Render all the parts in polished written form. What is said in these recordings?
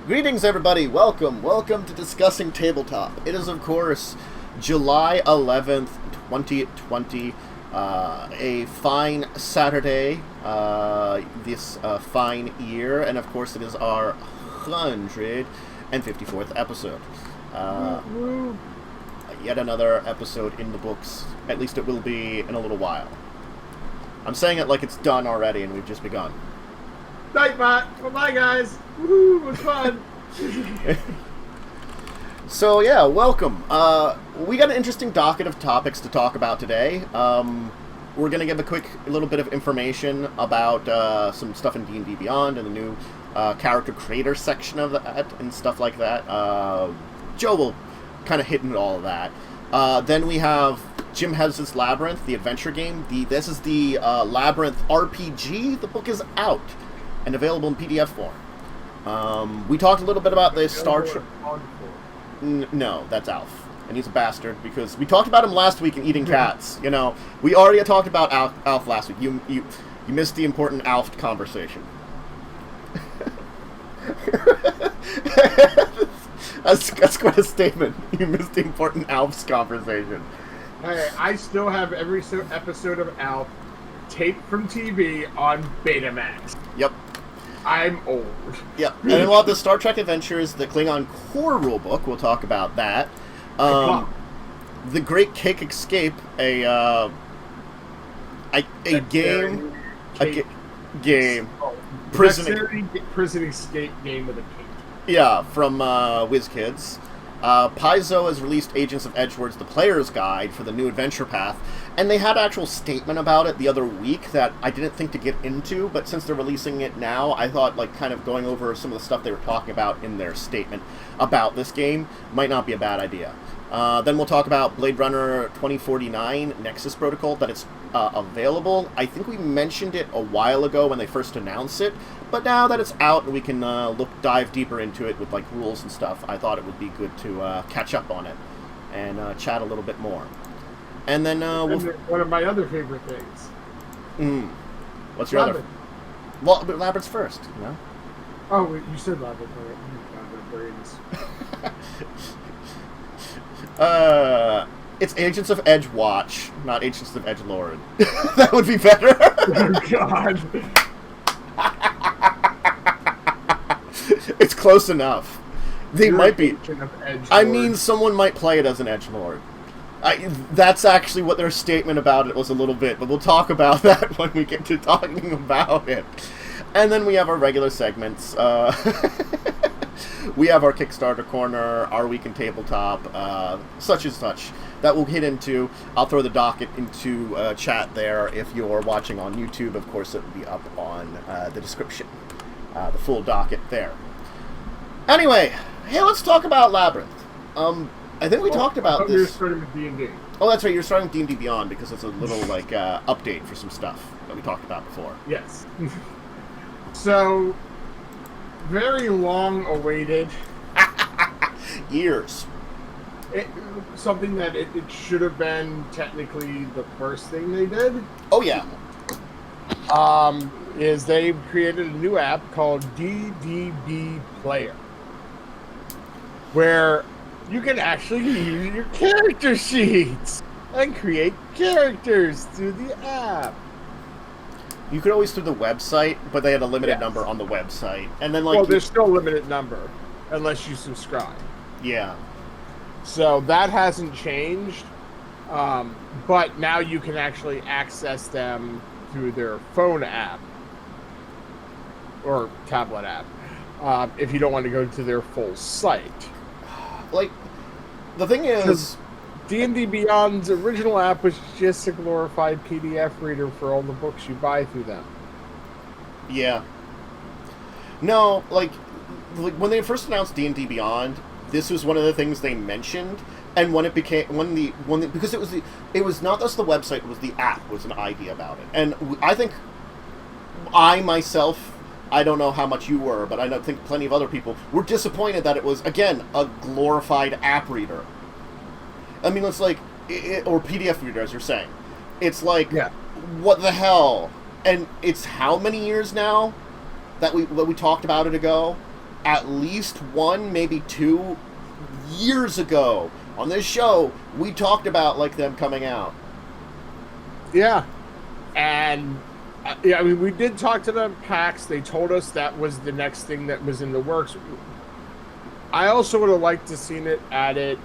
Greetings, everybody. Welcome to Discussing Tabletop. It is, of course, July 11th, 2020. A fine Saturday, this fine year, and of course it is our 154th episode. Yet another episode in the books. At least it will be in a little while. I'm saying it like it's done already and we've just begun. Night, Matt. Well, bye, guys. Woohoo, it was fun. So, yeah, welcome. We got an interesting docket of topics to talk about today. We're going to give a little bit of information about some stuff in D&D Beyond and the new character creator section of that and stuff like that. Joe will kind of hit into all of that. Then we have Jim Henson's Labyrinth, the adventure game. This is the Labyrinth RPG. The book is out and available in PDF form. We talked a little bit about this Star Trek. No, that's Alf, and he's a bastard because we talked about him last week in Eating Cats. You know, we already had talked about Alf last week. You missed the important Alf conversation. That's quite a statement. You missed the important Alf's conversation. Hey, I still have every episode of Alf taped from TV on Betamax. Yep. I'm old. Yep. And then we'll have the Star Trek Adventures, the Klingon core rulebook. We'll talk about that. The Great Cake Escape, a game. Prison escape game with a cake. Yeah, from Wizkids. Paizo has released Agents of Edgewatch, the Player's Guide for the new adventure path, and they had an actual statement about it the other week that I didn't think to get into, but since they're releasing it now, I thought kind of going over some of the stuff they were talking about in their statement about this game might not be a bad idea. Then we'll talk about Blade Runner 2049 Nexus Protocol, that it's available. I think we mentioned it a while ago when they first announced it, but now that it's out and we can dive deeper into it with rules and stuff, I thought it would be good to catch up on it and chat a little bit more. And then one of my other favorite things. What's your other? Well, but Labyrinth's first, you know? Oh, you said Labyrinth. It's Agents of Edgewatch, not Agents of Edgelord. That would be better. Oh, God. It's close enough. They might be. I mean, Edgelord. someone might play it as an edgelord. That's actually what their statement about it was a little bit, but we'll talk about that when we get to talking about it. And then we have our regular segments. We have our Kickstarter Korner, our Week in Tabletop, such and such. That we'll hit into. I'll throw the docket into chat there. If you're watching on YouTube, of course, it will be up on the description. The full docket there. Anyway, hey, let's talk about Labyrinth. I think we talked about this. You're starting with D&D. Oh, that's right. You're starting with D&D Beyond because it's a little update for some stuff that we talked about before. Yes. So, very long awaited. Years. Something that it should have been technically the first thing they did. Oh yeah. Is they created a new app called DDB Player, where you can actually use your character sheets and create characters through the app. You could always through the website, but they had a limited number on the website, and then well, there's still a limited number unless you subscribe. Yeah. So that hasn't changed, but now you can actually access them through their phone app or tablet app if you don't want to go to their full site. The thing is, D&D Beyond's original app was just a glorified PDF reader for all the books you buy through them. Yeah. No, when they first announced D&D Beyond, this was one of the things they mentioned, and when it became because it was not just the website, it was the app was an idea about it, and I think I myself, I don't know how much you were, but I don't think plenty of other people were disappointed that it was again a glorified app reader. I mean, it's or PDF reader, as you're saying. It's what the hell? And it's how many years now that we talked about it ago? at least one, maybe two years ago on this show, we talked about like them coming out. Yeah, and yeah, I mean, we did talk to them PAX. They told us that was the next thing that was in the works. I also would have liked to seen it added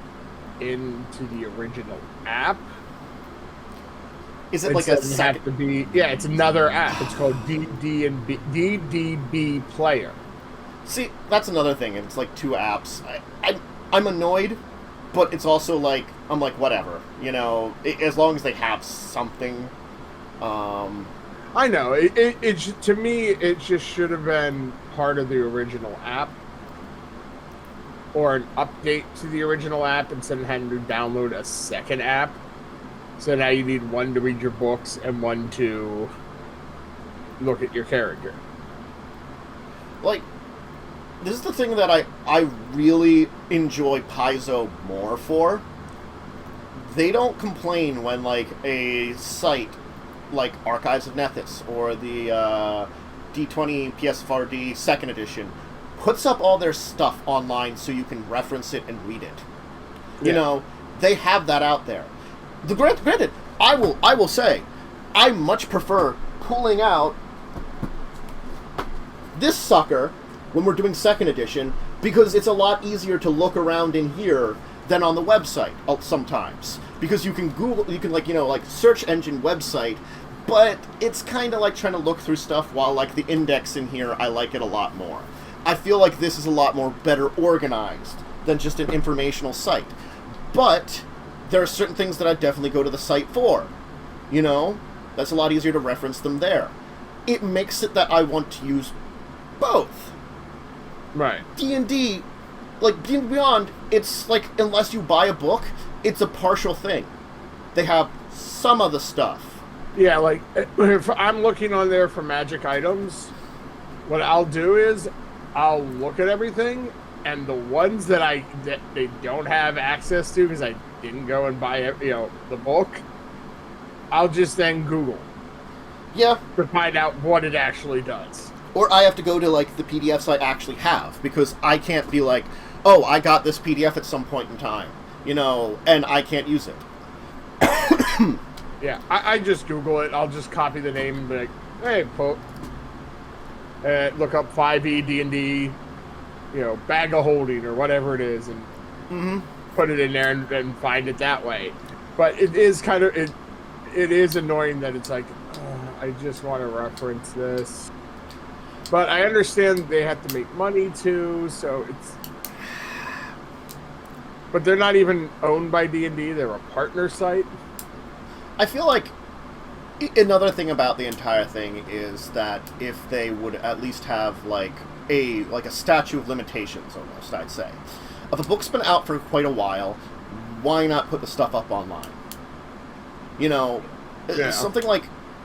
into the original app. Is it like a second? Have to be, yeah, it's another app. It's called DDB Player. See, that's another thing. It's like two apps. I'm annoyed, but it's also like, I'm like, whatever. You know, as long as they have something. I know. To me, it just should have been part of the original app. Or an update to the original app instead of having to download a second app. So now you need one to read your books and one to look at your character. Like, this is the thing that I really enjoy Paizo more for. They don't complain when, like, a site like Archives of Nethys or the D20 PSFRD 2nd edition puts up all their stuff online so you can reference it and read it. You know, they have that out there. Granted, I will say, I much prefer pulling out this sucker when we're doing 2nd edition because it's a lot easier to look around in here than on the website sometimes. Because you can Google, you can like search engine website, but it's kind of like trying to look through stuff while like the index in here, I like it a lot more. I feel like this is a lot more better organized than just an informational site. But there are certain things that I definitely go to the site for. You know? That's a lot easier to reference them there. It makes it that I want to use both. Right. D&D, like D&D Beyond, it's like, unless you buy a book, it's a partial thing. They have some of the stuff. Yeah, like, if I'm looking on there for magic items, what I'll do is I'll look at everything, and the ones that they don't have access to because I didn't go and buy the book, I'll just then Google. Yeah. To find out what it actually does. Or I have to go to like the PDFs I actually have because I can't be like, oh, I got this PDF at some point in time, and I can't use it. Yeah, I just Google it. I'll just copy the name and be like, hey, look up 5e D&D, bag of holding or whatever it is, and put it in there and find it that way. But it is kind of it is annoying that it's like, I just want to reference this. But I understand they have to make money too, so it's. But they're not even owned by D&D; they're a partner site. I feel like another thing about the entire thing is that if they would at least have like a statute of limitations, almost, I'd say. If a book's been out for quite a while, why not put the stuff up online?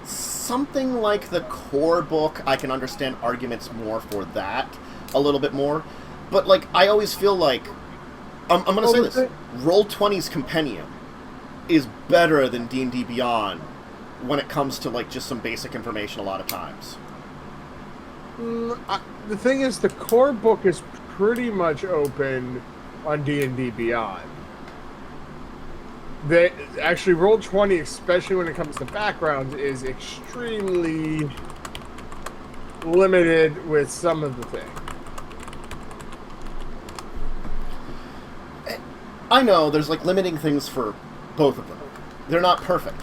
Something like the core book, I can understand arguments more for that a little bit more. But like, I always feel like I'm going to say this: Roll20's Compendium is better than D&D Beyond when it comes to like just some basic information a lot of times. The thing is, the core book is pretty much open on D&D Beyond. Actually, Roll20, especially when it comes to backgrounds, is extremely limited with some of the things. I know, there's like limiting things for both of them. They're not perfect.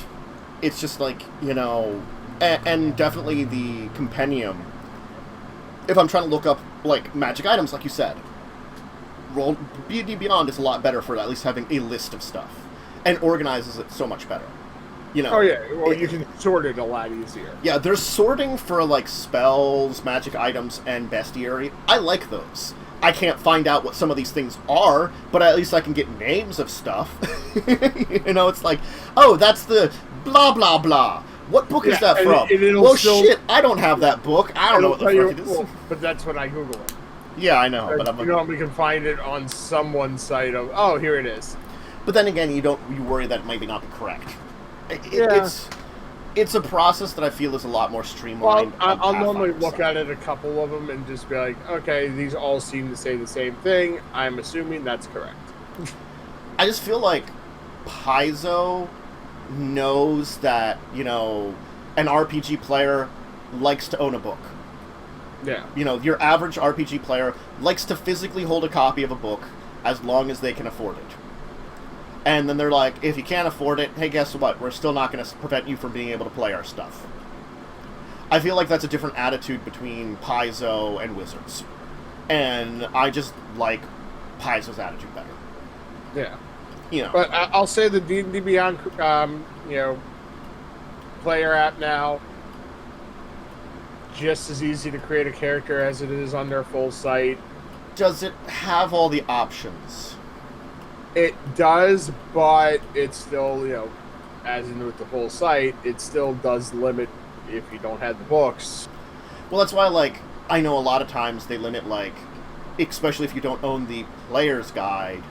It's just like, and definitely the compendium. If I'm trying to look up like magic items, like you said, D&D Beyond is a lot better for at least having a list of stuff, and organizes it so much better. Oh yeah, well you can sort it a lot easier. Yeah, there's sorting for like spells, magic items, and bestiary. I like those. I can't find out what some of these things are, but at least I can get names of stuff. It's like, oh, that's the blah, blah, blah. What book is that from? Shit, I don't have that book. I don't know what the fuck it is. Well, but that's when I Google it. Yeah, I know. But we can find it on someone's site of, oh, here it is. But then again, you worry that it might not be correct. it's a process that I feel is a lot more streamlined. Well, I'll normally look at it, a couple of them, and just be like, okay, these all seem to say the same thing. I'm assuming that's correct. I just feel like Paizo knows that, you know, an RPG player likes to own a book. Yeah. You know, your average RPG player likes to physically hold a copy of a book as long as they can afford it. And then they're like, if you can't afford it, hey, guess what? We're still not going to prevent you from being able to play our stuff. I feel like that's a different attitude between Paizo and Wizards. And I just like Paizo's attitude better. Yeah. You know. But I'll say the D&D Beyond, you know, player app now, just as easy to create a character as it is on their full site. Does it have all the options? It does, but it's still, you know, as in with the full site, it still does limit if you don't have the books. Well, that's why, like, I know a lot of times they limit, like, especially if you don't own the player's guide,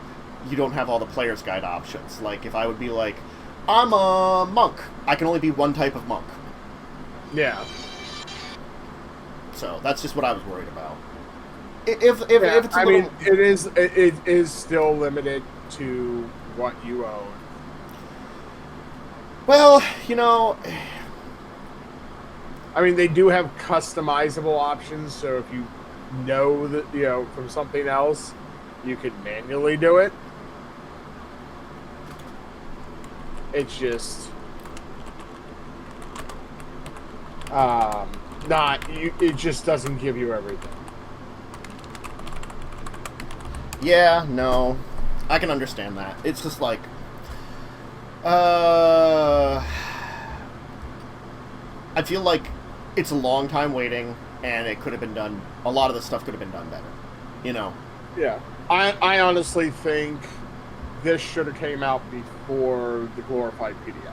you don't have all the player's guide options. Like, if I would be like, I'm a monk, I can only be one type of monk. Yeah. So that's just what I was worried about. If it's a little... mean, it is still limited to what you own. Well, you know... I mean, they do have customizable options, so if you know that, you know, from something else, you can manually do it. It's just... it just doesn't give you everything. Yeah, no. I can understand that. It's just like... I feel like it's a long time waiting, and it could have been done... A lot of the stuff could have been done better. You know? Yeah. I honestly think this should have came out before the glorified PDF.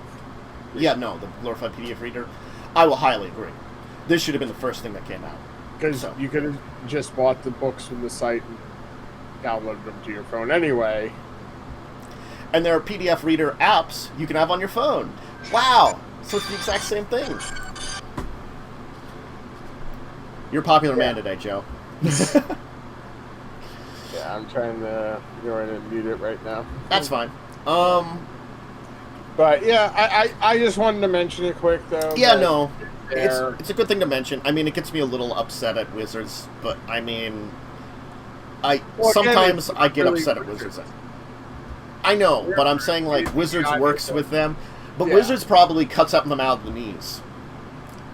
Yeah, no, the glorified PDF reader. I will highly agree. This should have been the first thing that came out. Because you could have just bought the books from the site and downloaded them to your phone anyway. And there are PDF reader apps you can have on your phone. Wow! So it's the exact same thing. You're a popular man today, Joe. Yeah, I'm trying to go in and mute it right now. That's fine. But yeah, I just wanted to mention it quick though. Yeah, no. It's a good thing to mention. I mean, it gets me a little upset at Wizards, but I mean, sometimes I get really upset at Wizards. I know, but I'm saying, like, Wizards works with them, but Wizards probably cuts up them out of the knees.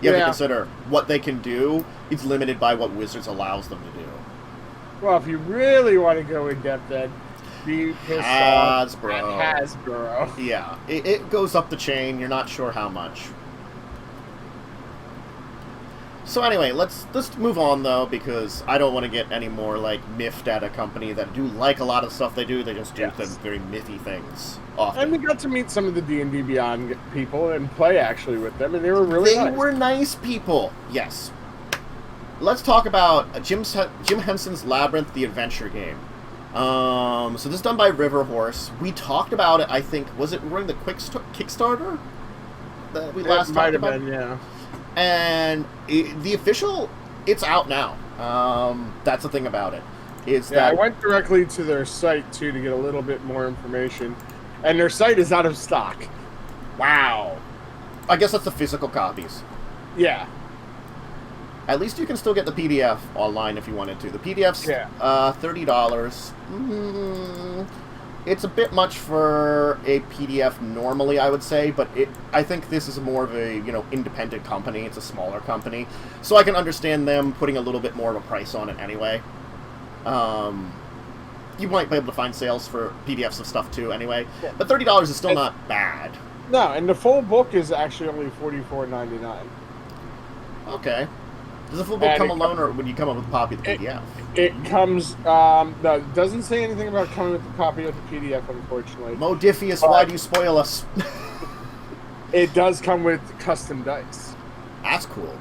You have to consider what they can do is limited by what Wizards allows them to do. Well, if you really want to go in depth, then be pissed off at Hasbro. Yeah, it goes up the chain. You're not sure how much. So anyway, let's move on though, because I don't want to get any more like miffed at a company that do like a lot of stuff they do. They just do some very miffy things often. And we got to meet some of the D&D Beyond people and play actually with them, and they were really nice. They were nice people. Yes. Let's talk about Jim Henson's Labyrinth the Adventure game. So this is done by Riverhorse. We talked about it, I think, was it during the Kickstarter that we last talked about? Might have been, yeah. And the official, it's out now. That's the thing about it. I went directly to their site, too, to get a little bit more information. And their site is out of stock. Wow. I guess that's the physical copies. Yeah. At least you can still get the PDF online if you wanted to. The PDF's $30. It's a bit much for a PDF normally, I would say, but I think this is more of a, independent company. It's a smaller company. So I can understand them putting a little bit more of a price on it anyway. You might be able to find sales for PDFs of stuff too anyway. Yeah. But $30 is still not bad. No, and the full book is actually only $44.99. Okay. Does the full book come alone, or would you come up with a copy of the PDF? It comes... no, it doesn't say anything about coming with a copy of the PDF, unfortunately. Modifius, why do you spoil us? It does come with custom dice. That's cool.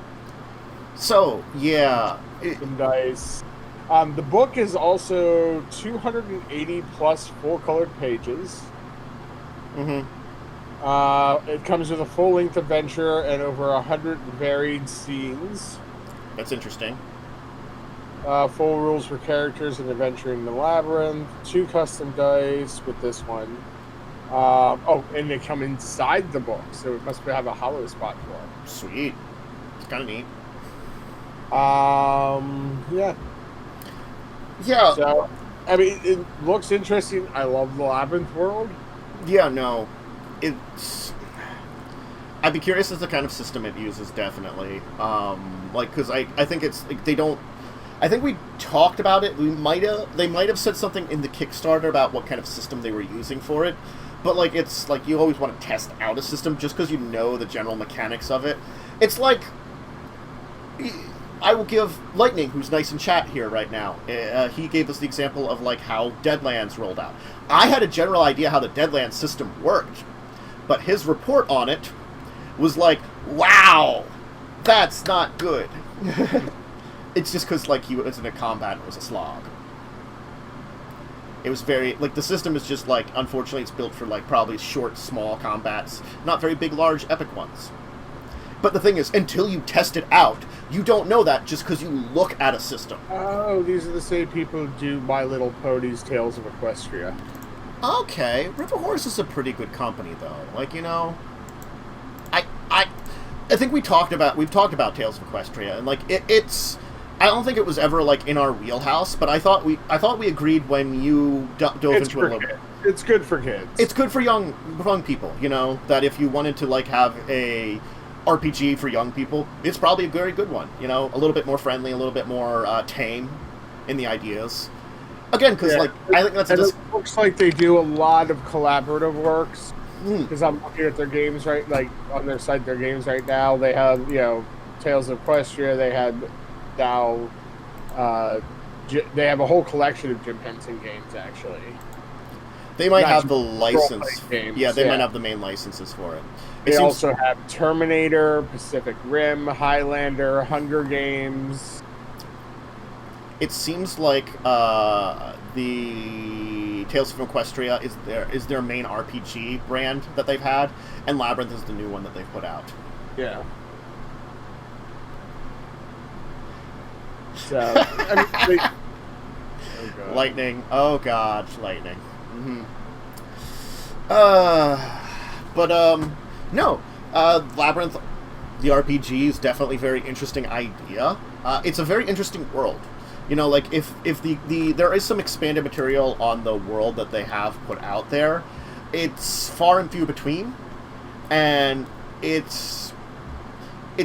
So, yeah. Custom dice. The book is also 280 plus full-colored pages. Mm-hmm. It comes with a full-length adventure and over 100 varied scenes. That's interesting. Full rules for characters and adventuring the labyrinth. 2 custom dice with this one. And they come inside the book, so it must have a hollow spot for them. Sweet. It's kind of neat. Yeah. Yeah. So, I mean, it looks interesting. I love the labyrinth world. Yeah, no. I'd be curious as the kind of system it uses, definitely. Because I think it's, like, they don't... I think we talked about it. They might have said something in the Kickstarter about what kind of system they were using for it. But, like, it's, like, you always want to test out a system just because you know the general mechanics of it. It's like... I will give Lightning, who's nice in chat here right now, he gave us the example of, like, how Deadlands rolled out. I had a general idea how the Deadlands system worked, but his report on it was like, wow, that's not good. It's just because, like, he was in a combat and it was a slog. It was very, like, the system is just, like, unfortunately it's built for, like, probably short, small combats, not very big, large, epic ones. But the thing is, until you test it out, you don't know that just because you look at a system. Oh, these are the same people who do My Little Pony's Tales of Equestria. Okay, River Horse is a pretty good company, though. Like, you know, I think we've talked about Tales of Equestria, and, like, it's... I don't think it was ever, like, in our wheelhouse, but I thought we agreed when you dove into it a little bit. It's good for kids. It's good for young people, you know, that if you wanted to, like, have a RPG for young people, it's probably a very good one, you know, a little bit more friendly, a little bit more tame in the ideas. Again, because, like, I think that's... it looks like they do a lot of collaborative works, because I'm looking at their games on their site, their games right now. They have, you know, Tales of Equestria, they had now, they have a whole collection of Jim Henson games, actually. They might have the license. Games, yeah, they might have the main licenses for it. They also have Terminator, Pacific Rim, Highlander, Hunger Games. It seems like the Tales from Equestria is their main RPG brand that they've had, and Labyrinth is the new one that they've put out. Yeah. So, I mean, Lightning. Oh god, lightning. Mm-hmm. No. Labyrinth, the RPG, is definitely a very interesting idea. It's a very interesting world. You know, like, if there is some expanded material on the world that they have put out there, it's far and few between, and it's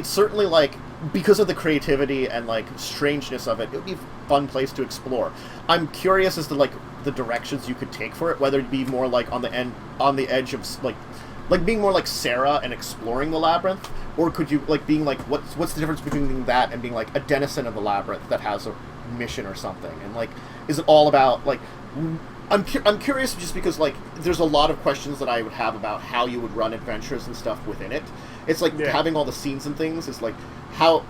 certainly, like, because of the creativity and, like, strangeness of it, it would be a fun place to explore. I'm curious as to, like, the directions you could take for it, whether it be more, like, on the edge of, like being more like Sarah and exploring the labyrinth, or could you, like, being like, what's the difference between that and being like a denizen of the labyrinth that has a mission or something, and, like, is it all about, like, I'm curious just because, like, there's a lot of questions that I would have about how you would run adventures and stuff within it. It's like having all the scenes and things is like how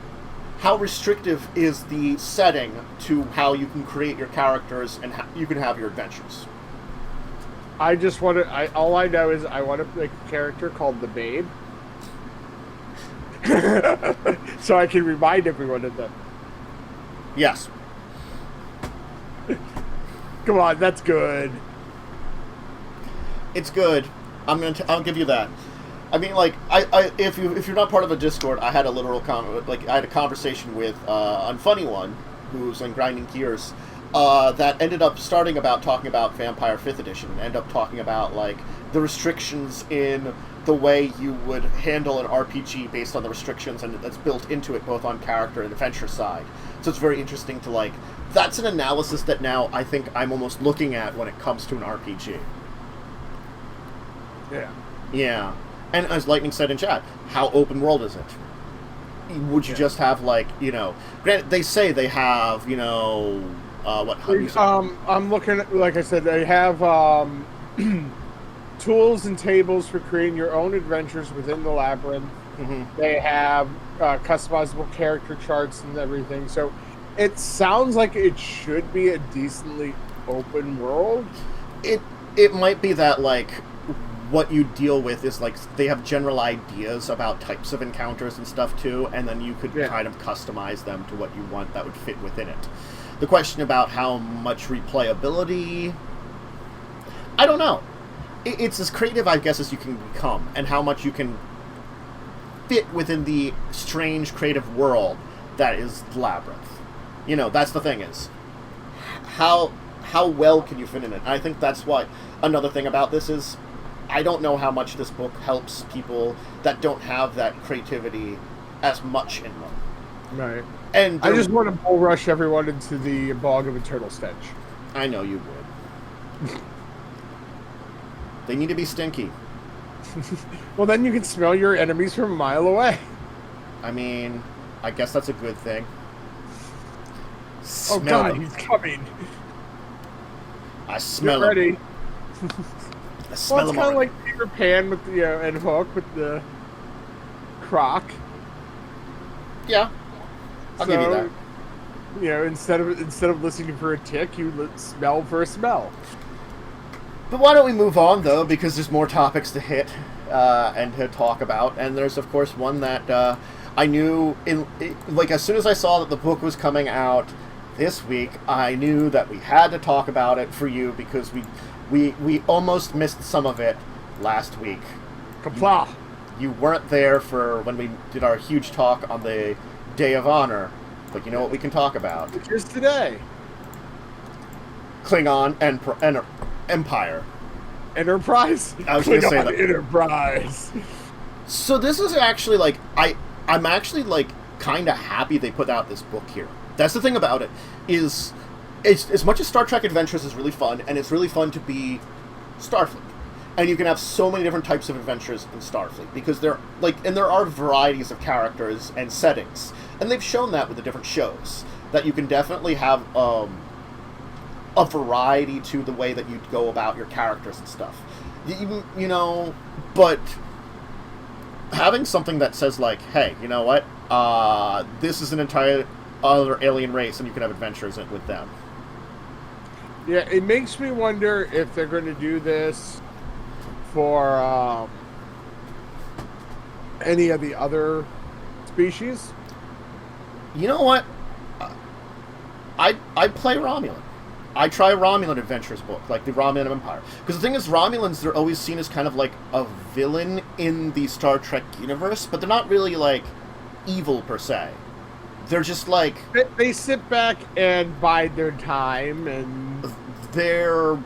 restrictive is the setting to how you can create your characters and how you can have your adventures. I just want to. All I know is I want to make a character called the Babe, so I can remind everyone of them. Yes. Come on, that's good. It's good. I'll give you that. I mean, like, if you're not part of a Discord, I had a literal I had a conversation with Unfunny One, who's on Grinding Gears, that ended up talking about Vampire 5th Edition, and ended up talking about, like, the restrictions in the way you would handle an RPG based on the restrictions and that's built into it, both on character and adventure side. So it's very interesting to, like, that's an analysis that now I think I'm almost looking at when it comes to an RPG. Yeah. Yeah. And as Lightning said in chat, how open world is it? Would you just have, like, you know... Granted, they say they have, you know... I'm looking at, like I said, they have tools and tables for creating your own adventures within the labyrinth. Mm-hmm. They have customizable character charts and everything. So it sounds like it should be a decently open world. It might be that, like, what you deal with is like they have general ideas about types of encounters and stuff too, and then you could kind of customize them to what you want that would fit within it. The question about how much replayability, I don't know. It's as creative, I guess, as you can become, and how much you can fit within the strange creative world that is Labyrinth. You know, that's the thing is, how well can you fit in it? And I think that's what another thing about this is, I don't know how much this book helps people that don't have that creativity as much in them. Right. And I just want to bull rush everyone into the bog of eternal stench. I know you would. They need to be stinky. Well, then you can smell your enemies from a mile away. I mean, I guess that's a good thing. Oh God, he's coming. I smell Get ready. I smell Well, it's kind of like Peter Pan with the and Hook with the croc. Yeah, I'll give you that. You know, instead of listening for a tick, you smell for a smell. But why don't we move on, though, because there's more topics to hit and to talk about. And there's, of course, one that I knew, like, as soon as I saw that the book was coming out this week, I knew that we had to talk about it for you, because we almost missed some of it last week. Kapla! You weren't there for when we did our huge talk on the Day of Honor, but you know what we can talk about. Just today. Klingon and Empire. Enterprise? I was going to say that. Enterprise. So this is actually, like, I'm actually, like, kind of happy they put out this book here. That's the thing about it, is it's, as much as Star Trek Adventures is really fun, and it's really fun to be Starfleet. And you can have so many different types of adventures in Starfleet, because there are varieties of characters and settings. And they've shown that with the different shows, that you can definitely have a variety to the way that you go about your characters and stuff. You know, but having something that says, like, hey, you know what? This is an entire other alien race, and you can have adventures with them. Yeah, it makes me wonder if they're going to do this for any of the other species. You know what? I play Romulan. I try Romulan Adventures book, like the Romulan Empire. Because the thing is, Romulans, they're always seen as kind of like a villain in the Star Trek universe, but they're not really, like, evil per se. They're just like... They sit back and bide their time, and... They're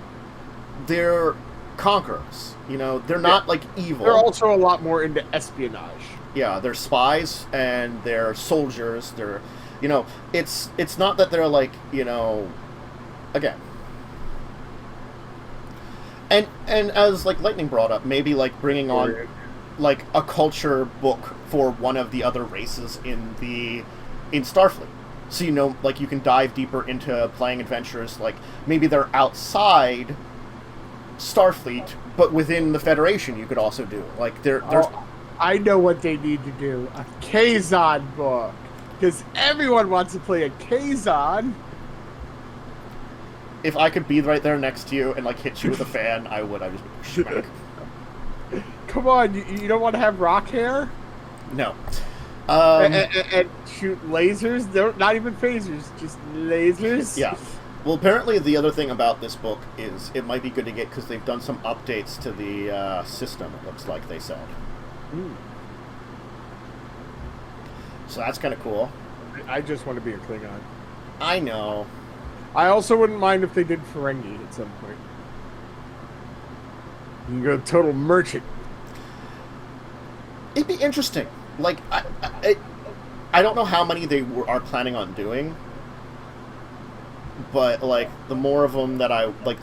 conquerors, you know? They're not, like, evil. They're also a lot more into espionage. Yeah, they're spies, and they're soldiers, they're... You know, it's not that they're, like, you know... Again. And as, like, Lightning brought up, maybe, like, bringing on, like, a culture book for one of the other races in Starfleet. So, you know, like, you can dive deeper into playing adventures, like, maybe they're outside Starfleet, but within the Federation you could also do. Like, there's... I know what they need to do. A Kazon book. Because everyone wants to play a Kazon. If I could be right there next to you and, like, hit you with a fan, I would. I just smack. Come on, you don't want to have rock hair? No. And shoot lasers? They're not even phasers, just lasers? Yeah. Well, apparently the other thing about this book is it might be good to get, because they've done some updates to the system, it looks like they said. Mm. So that's kind of cool. I just want to be a Klingon. I know. I also wouldn't mind if they did Ferengi at some point. You can go total merchant. It'd be interesting. Like, I don't know how many they are planning on doing, but, like, the more of them that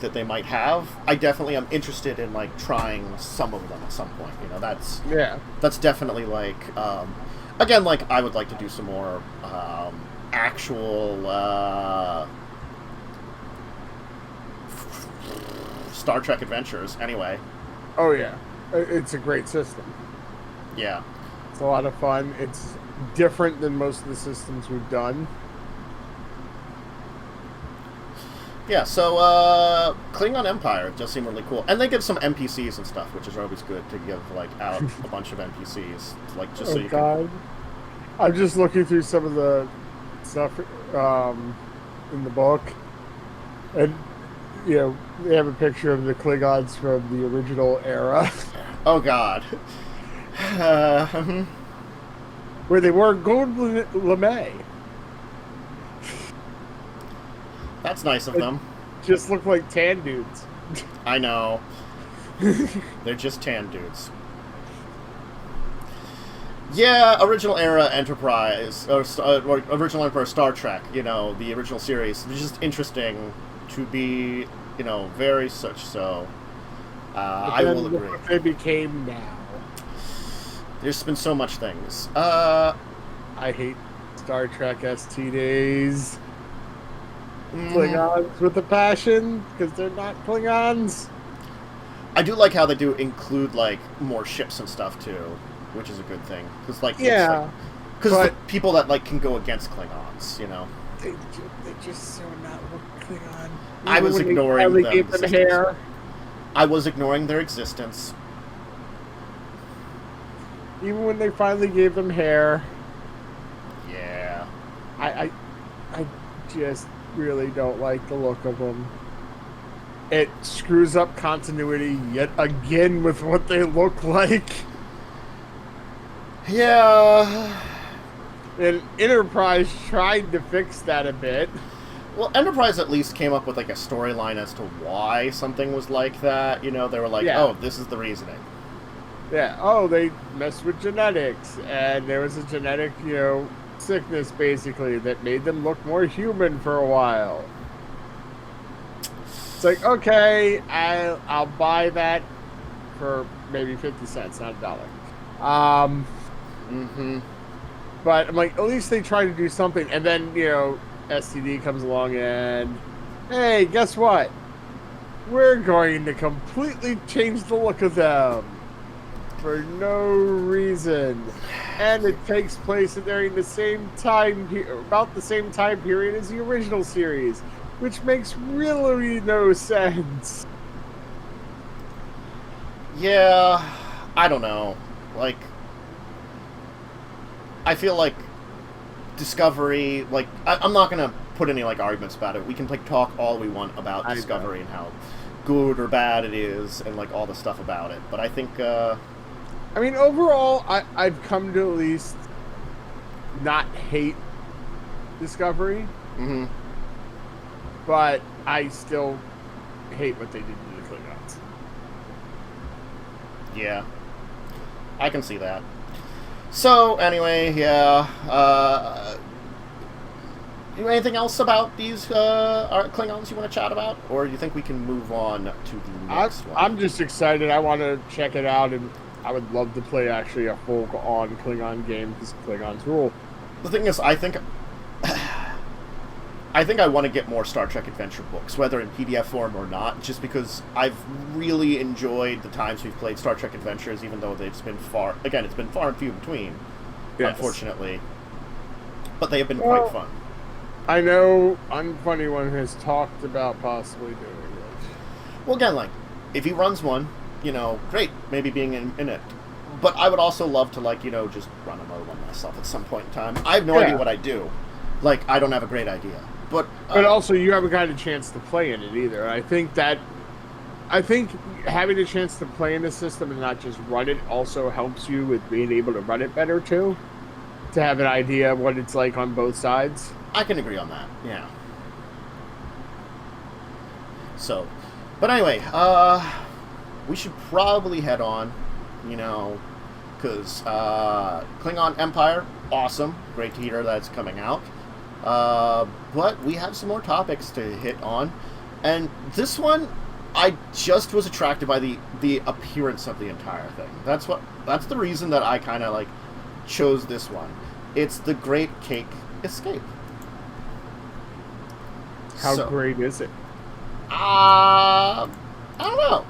that they might have, I definitely am interested in, like, trying some of them at some point. You know, that's definitely, like, again, like, I would like to do some more actual Star Trek adventures. Anyway. Oh yeah, it's a great system. Yeah. It's a lot of fun. It's different than most of the systems we've done. Yeah, so Klingon Empire does seem really cool, and they give some NPCs and stuff, which is always good to give like out a bunch of NPCs, like just so you can. I'm just looking through some of the stuff in the book, and they have a picture of the Klingons from the original era. Oh God. Where they wore gold lame. That's nice of them. Just look like tan dudes. I know. They're just tan dudes. Yeah, original era Enterprise, or original Emperor Star Trek, the original series. It's just interesting to be, very such so. I will agree. What they became now. There's been so much things. I hate Star Trek ST days. Klingons with a passion, because they're not Klingons. I do like how they do include, like, more ships and stuff, too, which is a good thing. Because, like, yeah. Because the people that, like, can go against Klingons, They just so not Klingon. I was ignoring them. Gave them hair. I was ignoring their existence. Even when they finally gave them hair. Yeah. I just really don't like the look of them. It screws up continuity yet again with what they look like. Yeah. And Enterprise tried to fix that a bit. Well, Enterprise at least came up with, like, a storyline as to why something was like that. They were like, oh, this is the reasoning. Yeah, they messed with genetics, and there was a genetic, sickness, basically, that made them look more human for a while. It's like, okay, I'll buy that for maybe 50 cents, not $1. But I'm like, at least they try to do something, and then, STD comes along and, hey, guess what? We're going to completely change the look of them. For no reason. And it takes place during the same time, about the same time period as the original series, which makes really no sense. Yeah, I don't know. Like, I feel like Discovery, like, I'm not going to put any, like, arguments about it. We can, like, talk all we want about Discovery and how good or bad it is and, like, all the stuff about it. But I think, I mean, overall, I've come to at least not hate Discovery. Mm-hmm. But I still hate what they did to the Klingons. Yeah. I can see that. So, anyway, yeah. Anything else about these Klingons you want to chat about? Or do you think we can move on to the next one? I'm just excited. I want to check it out, and I would love to play actually a full-on Klingon game because Klingons rule. The thing is, I think I want to get more Star Trek Adventure books, whether in PDF form or not, just because I've really enjoyed the times we've played Star Trek Adventures, even though it's been far and few between, unfortunately. But they have been quite fun. I know Unfunny One has talked about possibly doing it. Well, again, like, if he runs one, great, maybe being in it. But I would also love to, like, just run another one myself at some point in time. I have no idea what I do. Like, I don't have a great idea. But also, you haven't got a chance to play in it either. I think having a chance to play in the system and not just run it also helps you with being able to run it better, too. To have an idea of what it's like on both sides. I can agree on that, yeah. So, but anyway, we should probably head on, because Klingon Empire, awesome. Great to hear that's coming out. But we have some more topics to hit on. And this one, I just was attracted by the appearance of the entire thing. That's the reason that I kind of, like, chose this one. It's the Great Cake Escape. How great is it? I don't know.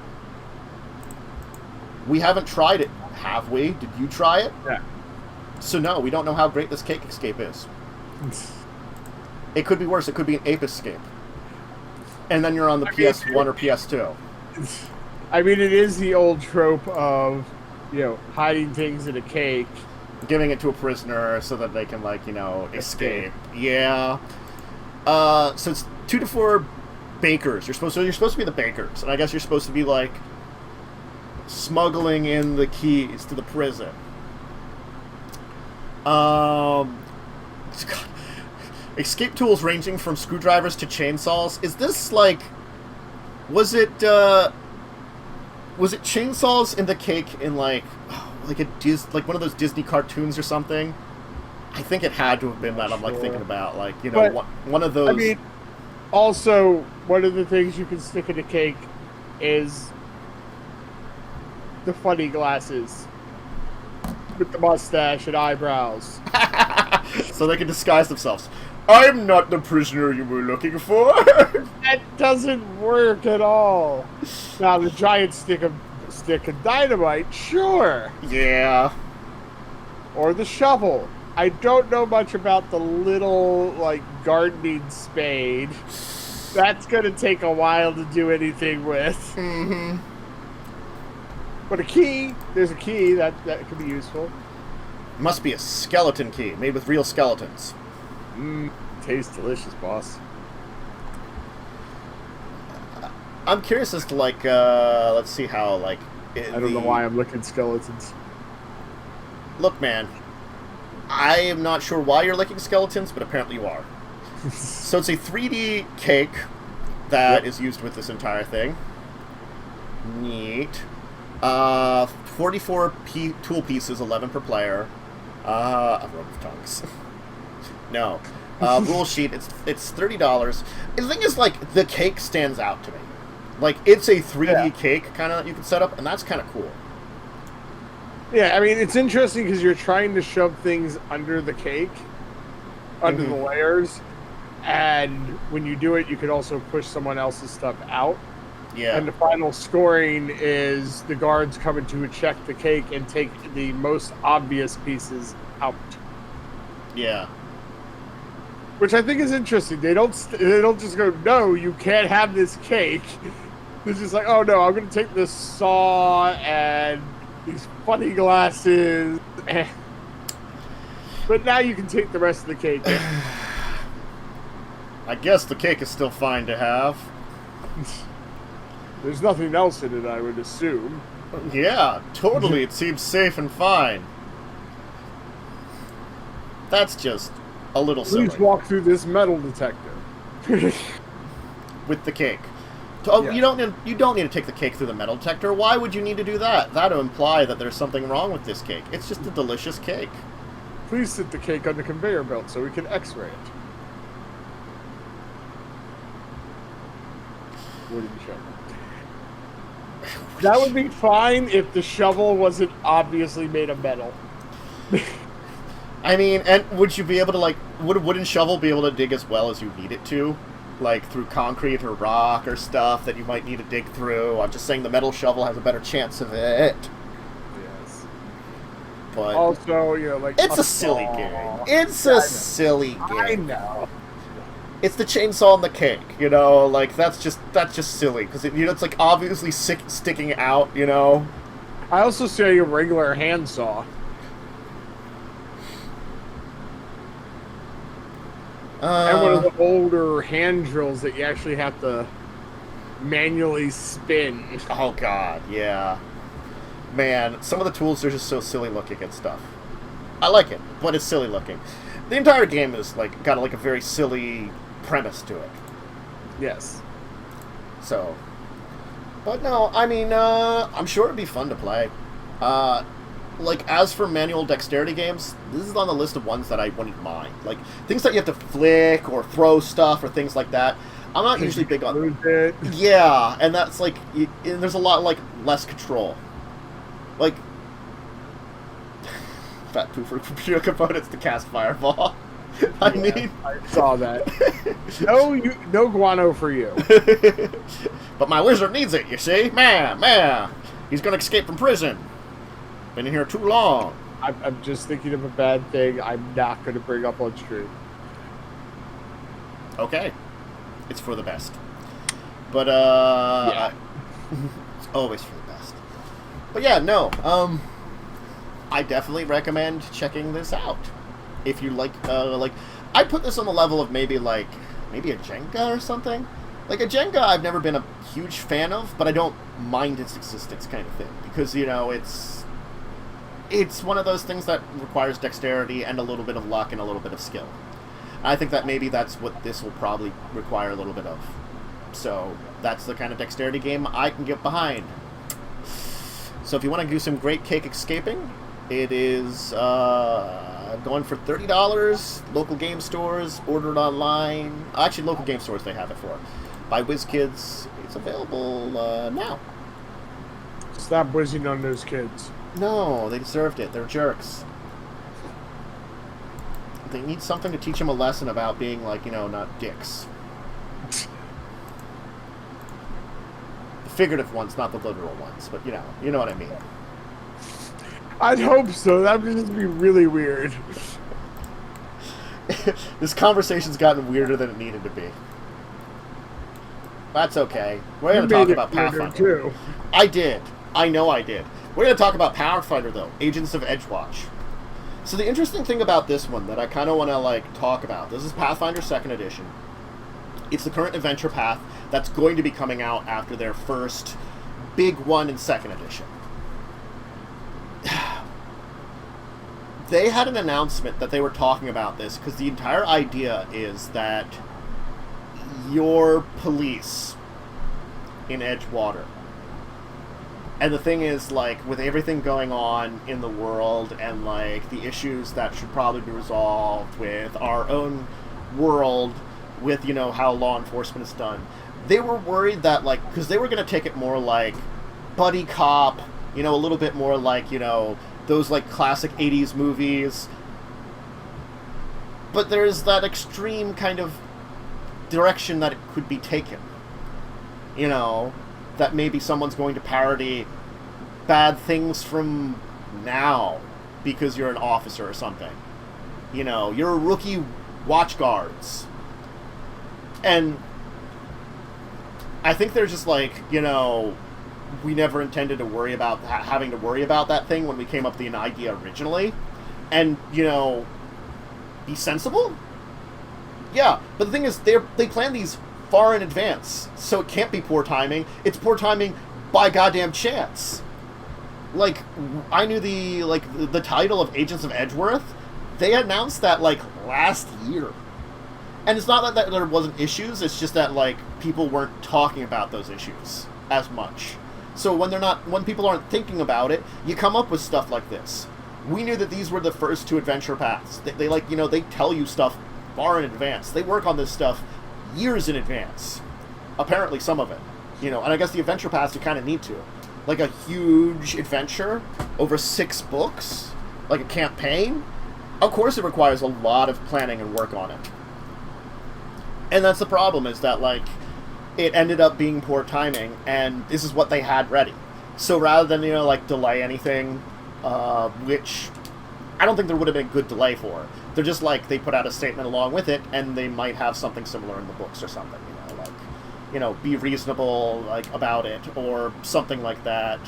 We haven't tried it, have we? Did you try it? Yeah. So no, we don't know how great this cake escape is. It could be worse. It could be an ape escape. and then you're on the PS1 or PS2. I mean, it is the old trope of, hiding things in a cake. Giving it to a prisoner so that they can, escape. Yeah. So it's 2 to 4 bakers. You're supposed to be the bakers. And I guess you're supposed to be, smuggling in the keys to the prison. God. Escape tools ranging from screwdrivers to chainsaws. Is this, was it chainsaws in the cake in, one of those Disney cartoons or something? I think it had to have been that. I'm thinking about one of those. I mean, also one of the things you can stick in a cake is the funny glasses with the mustache and eyebrows, so they can disguise themselves. I'm not the prisoner you were looking for. That doesn't work at all. Now the giant stick of dynamite, sure. Yeah. Or the shovel. I don't know much about the little, gardening spade. That's going to take a while to do anything with. Mm-hmm. But there's a key that could be useful. Must be a skeleton key, made with real skeletons. Tastes delicious, boss. I'm curious as to, let's see how, I don't know why I'm looking skeletons. Look, man, I am not sure why you're licking skeletons, but apparently you are. So it's a 3D cake that is used with this entire thing. Neat. 44 tool pieces, 11 per player. A rope of tongues. No. Rule sheet, it's $30. The thing is, the cake stands out to me. It's a 3D cake, kind of, that you can set up, and that's kind of cool. Yeah, I mean, it's interesting because you're trying to shove things under the cake, under the layers, and when you do it, you can also push someone else's stuff out. Yeah. And the final scoring is the guards coming to check the cake and take the most obvious pieces out. Yeah. Which I think is interesting. They don't just go, no, you can't have this cake. They're just like, oh no, I'm going to take this saw and these funny glasses. But now you can take the rest of the cake. I guess the cake is still fine to have. There's nothing else in it, I would assume. Yeah, totally. It seems safe and fine. That's just a little silly. Please walk through this metal detector. With the cake. Oh, Yeah. you don't need to take the cake through the metal detector. Why would you need to do that? That would imply that there's something wrong with this cake. It's just a delicious cake. Please sit the cake on the conveyor belt so we can x-ray it. What did you show? That would be fine if the shovel wasn't obviously made of metal. I mean, and would you be able to, would a wooden shovel be able to dig as well as you need it to? Through concrete or rock or stuff that you might need to dig through? I'm just saying the metal shovel has a better chance of it. Yes. But also, it's a silly game. It's a silly game. I know. It's the chainsaw and the cake, that's just silly because it's obviously sticking out, I also see a regular handsaw. And one of the older hand drills that you actually have to manually spin. Oh god, yeah. Man, some of the tools are just so silly looking and stuff. I like it, but it's silly looking. The entire game is got a very silly premise to it. Yes. So, but no, I mean, I'm sure it'd be fun to play. As for manual dexterity games, this is on the list of ones that I wouldn't mind. Things that you have to flick or throw stuff or things like that. I'm not usually big on. Yeah, and that's there's a lot less control. Fat poo for computer components to cast fireball. I saw that. No guano for you. But my wizard needs it, you see? Man. He's gonna escape from prison. Been in here too long. I'm just thinking of a bad thing I'm not going to bring up on stream. Okay. It's for the best. But Yeah. it's always for the best. But yeah, no. I definitely recommend checking this out. If you like, I put this on the level of maybe a Jenga or something. Like a Jenga, I've never been a huge fan of, but I don't mind its existence, kind of thing, because it's one of those things that requires dexterity and a little bit of luck and a little bit of skill. I think that maybe that's what this will probably require a little bit of. So that's the kind of dexterity game I can get behind. So if you want to do some great cake escaping, it is going for $30. Local game stores, ordered online. Actually, local game stores they have it for. By Wizkids. It's available now. Stop whizzing on those kids. No, they deserved it. They're jerks. They need something to teach them a lesson about being, not dicks. The figurative ones, not the literal ones, but you know what I mean. I'd hope so. That would just be really weird. This conversation's gotten weirder than it needed to be. That's okay. We're going to talk about Pathfinder. Too. I did. I know I did. We're going to talk about Pathfinder, though. Agents of Edgewatch. So the interesting thing about this one that I kind of want to, talk about, this is Pathfinder 2nd Edition. It's the current adventure path that's going to be coming out after their first big one in 2nd Edition. They had an announcement that they were talking about this because the entire idea is that your police in Edgewater. And the thing is, with everything going on in the world and, the issues that should probably be resolved with our own world, with, how law enforcement is done, they were worried that, because they were going to take it more like buddy cop, a little bit more like, those, classic 80s movies. But there's that extreme kind of direction that it could be taken. That maybe someone's going to parody bad things from now because you're an officer or something. You're a rookie watch guards. And I think they're just we never intended to worry about having to worry about that thing when we came up with the idea originally. And, be sensible? Yeah, but the thing is, they plan these far in advance, so it can't be poor timing. It's poor timing by goddamn chance. I knew the title of Agents of Edgeworth. They announced that last year, and it's not that there wasn't issues. It's just that people weren't talking about those issues as much. So when people aren't thinking about it, you come up with stuff like this. We knew that these were the first two adventure paths. They they tell you stuff far in advance. They work on this stuff years in advance. Apparently some of it. And I guess the adventure paths you kind of need to. A huge adventure over 6 books, a campaign. Of course it requires a lot of planning and work on it. And that's the problem, is that, it ended up being poor timing, and this is what they had ready. So rather than, delay anything, which I don't think there would have been a good delay for. They're just they put out a statement along with it, and they might have something similar in the books or something, be reasonable, about it, or something like that.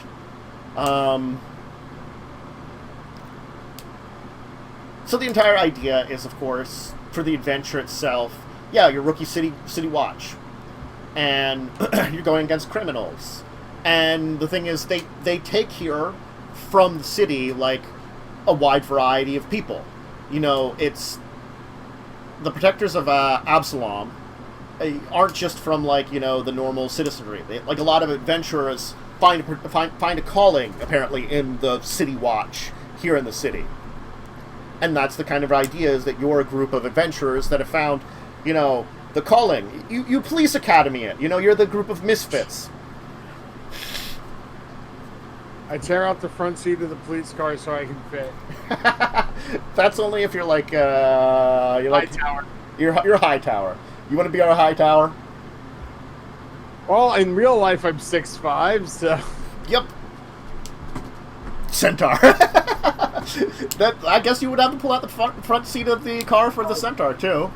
So the entire idea is, of course, for the adventure itself, your rookie city watch. And you're going against criminals. And the thing is, they take here from the city, a wide variety of people. It's the protectors of Absalom aren't just from, the normal citizenry. A lot of adventurers find a calling, apparently, in the city watch here in the city. And that's the kind of idea, is that you're a group of adventurers that have found, the calling. You police academy it. You're the group of misfits. I tear out the front seat of the police car so I can fit. That's only if you're high tower. You're high tower. You want to be our high tower? Well, in real life, I'm 6'5", so... Yep. Centaur. I guess you would have to pull out the front seat of the car for the Centaur, too.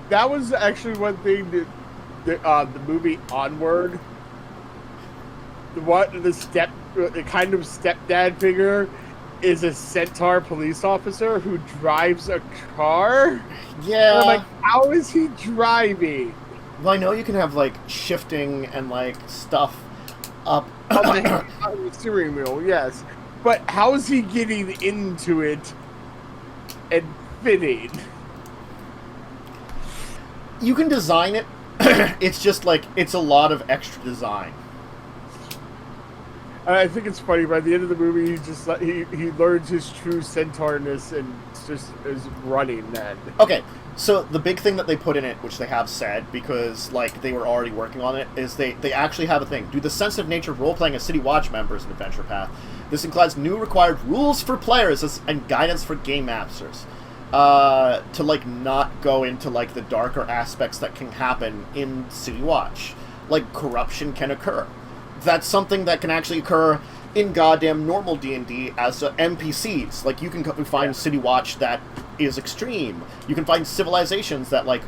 That was actually one thing that the movie Onward, the kind of stepdad figure is a centaur police officer who drives a car. Yeah. And I'm like, how is he driving? Well, I know you can have, like, shifting and, like, stuff up. On the steering wheel, yes. But how is he getting into it and fitting? You can design it. It's just, like, it's a lot of extra design. I think it's funny. By the end of the movie, he learns his true centaurness and just is running then. Okay, so the big thing that they put in it, which they have said, because, like, they were already working on it, is they actually have a thing. Due to the sensitive nature of role-playing as City Watch members in Adventure Path, this includes new required rules for players and guidance for game masters. To, like, not go into, like, the darker aspects that can happen in City Watch. Like, corruption can occur. That's something that can actually occur in goddamn normal D&D as NPCs. Like, you can find City Watch that is extreme. You can find civilizations that, like,